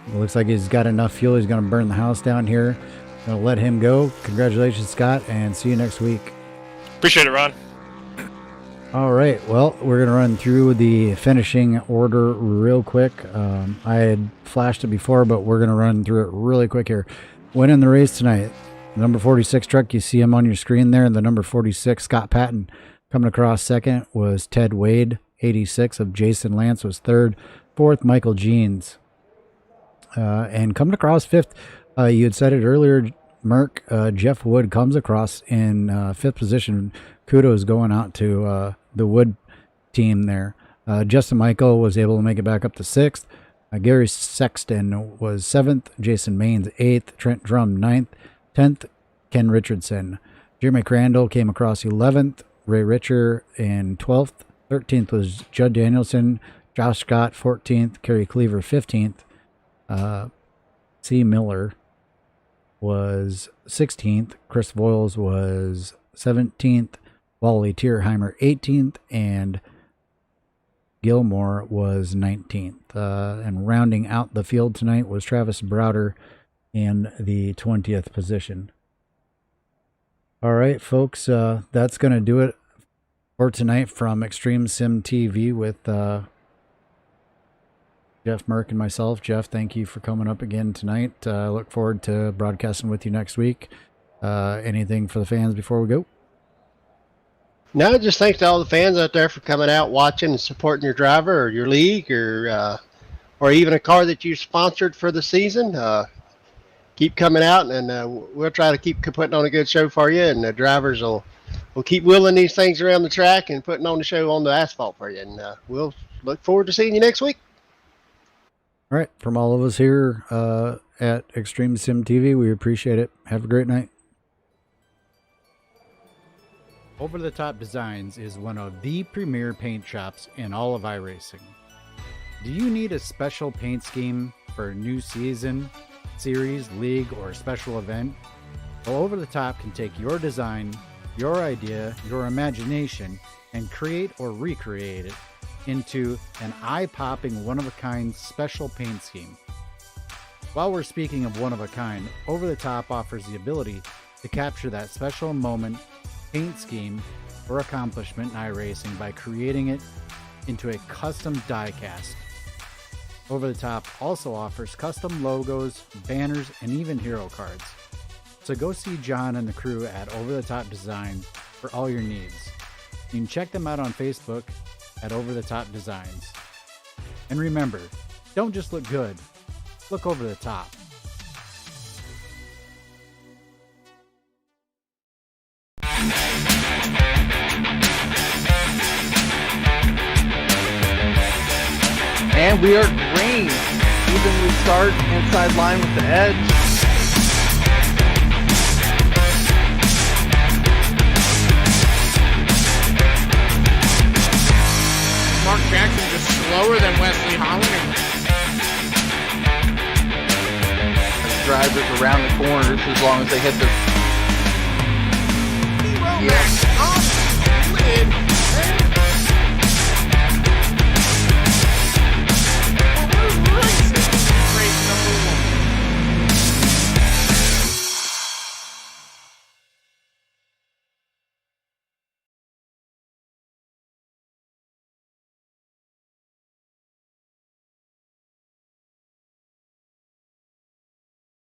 It looks like he's got enough fuel. He's going to burn the house down here. Going to let him go. Congratulations, Scott, and see you next week. Appreciate it, Ron. All right, well, we're going to run through the finishing order real quick. I had flashed it before, but we're going to run through it really quick here. Winning the race tonight, number 46 truck, you see him on your screen there, and the number 46, Scott Patton. Coming across second was Ted Wade. 86 of Jason Lance was third. Fourth, Michael Jeans. And coming across fifth, you had said it earlier, Merc, Jeff Wood comes across in fifth position. Kudos going out to the Wood team there. Justin Michael was able to make it back up to sixth. Gary Sexton was seventh. Jason Maines eighth. Trent Drum ninth. 10th, Ken Richardson. Jeremy Crandall came across 11th. Ray Richer in 12th. 13th was Judd Danielson. Josh Scott 14th. Kerry Cleaver 15th. C. Miller was 16th. Chris Voiles was 17th. Wally Tierheimer 18th. And Gilmore was 19th. And rounding out the field tonight was Travis Browder in the 20th position. All right, folks, that's going to do it for tonight from Extreme Sim TV with Jeff Merck and myself. Jeff, thank you for coming up again tonight. Look forward to broadcasting with you next week. Anything for the fans before we go? No, just thanks to all the fans out there for coming out, watching, and supporting your driver or your league or even a car that you sponsored for the season. Keep coming out, and we'll try to keep putting on a good show for you, and the drivers will keep wheeling these things around the track and putting on the show on the asphalt for you. And we'll look forward to seeing you next week. All right, from all of us here at Extreme Sim TV, we appreciate it. Have a great night. Over the Top Designs is one of the premier paint shops in all of iRacing. Do you need a special paint scheme for a new season, series, league, or special event? Well, Over the Top can take your design, your idea, your imagination, and create or recreate it into an eye-popping, one-of-a-kind special paint scheme. While we're speaking of one-of-a-kind, Over the Top offers the ability to capture that special moment, paint scheme, or accomplishment in iRacing by creating it into a custom die-cast. Over the Top also offers custom logos, banners, and even hero cards. So go see John and the crew at Over the Top Design for all your needs. You can check them out on Facebook at Over the Top Designs. And remember, don't just look good, look over the top. And we are green. Even we start inside line with the edge. Mark Jackson just slower than Wesley Holland. drivers around the corners as long as they hit their. Yeah.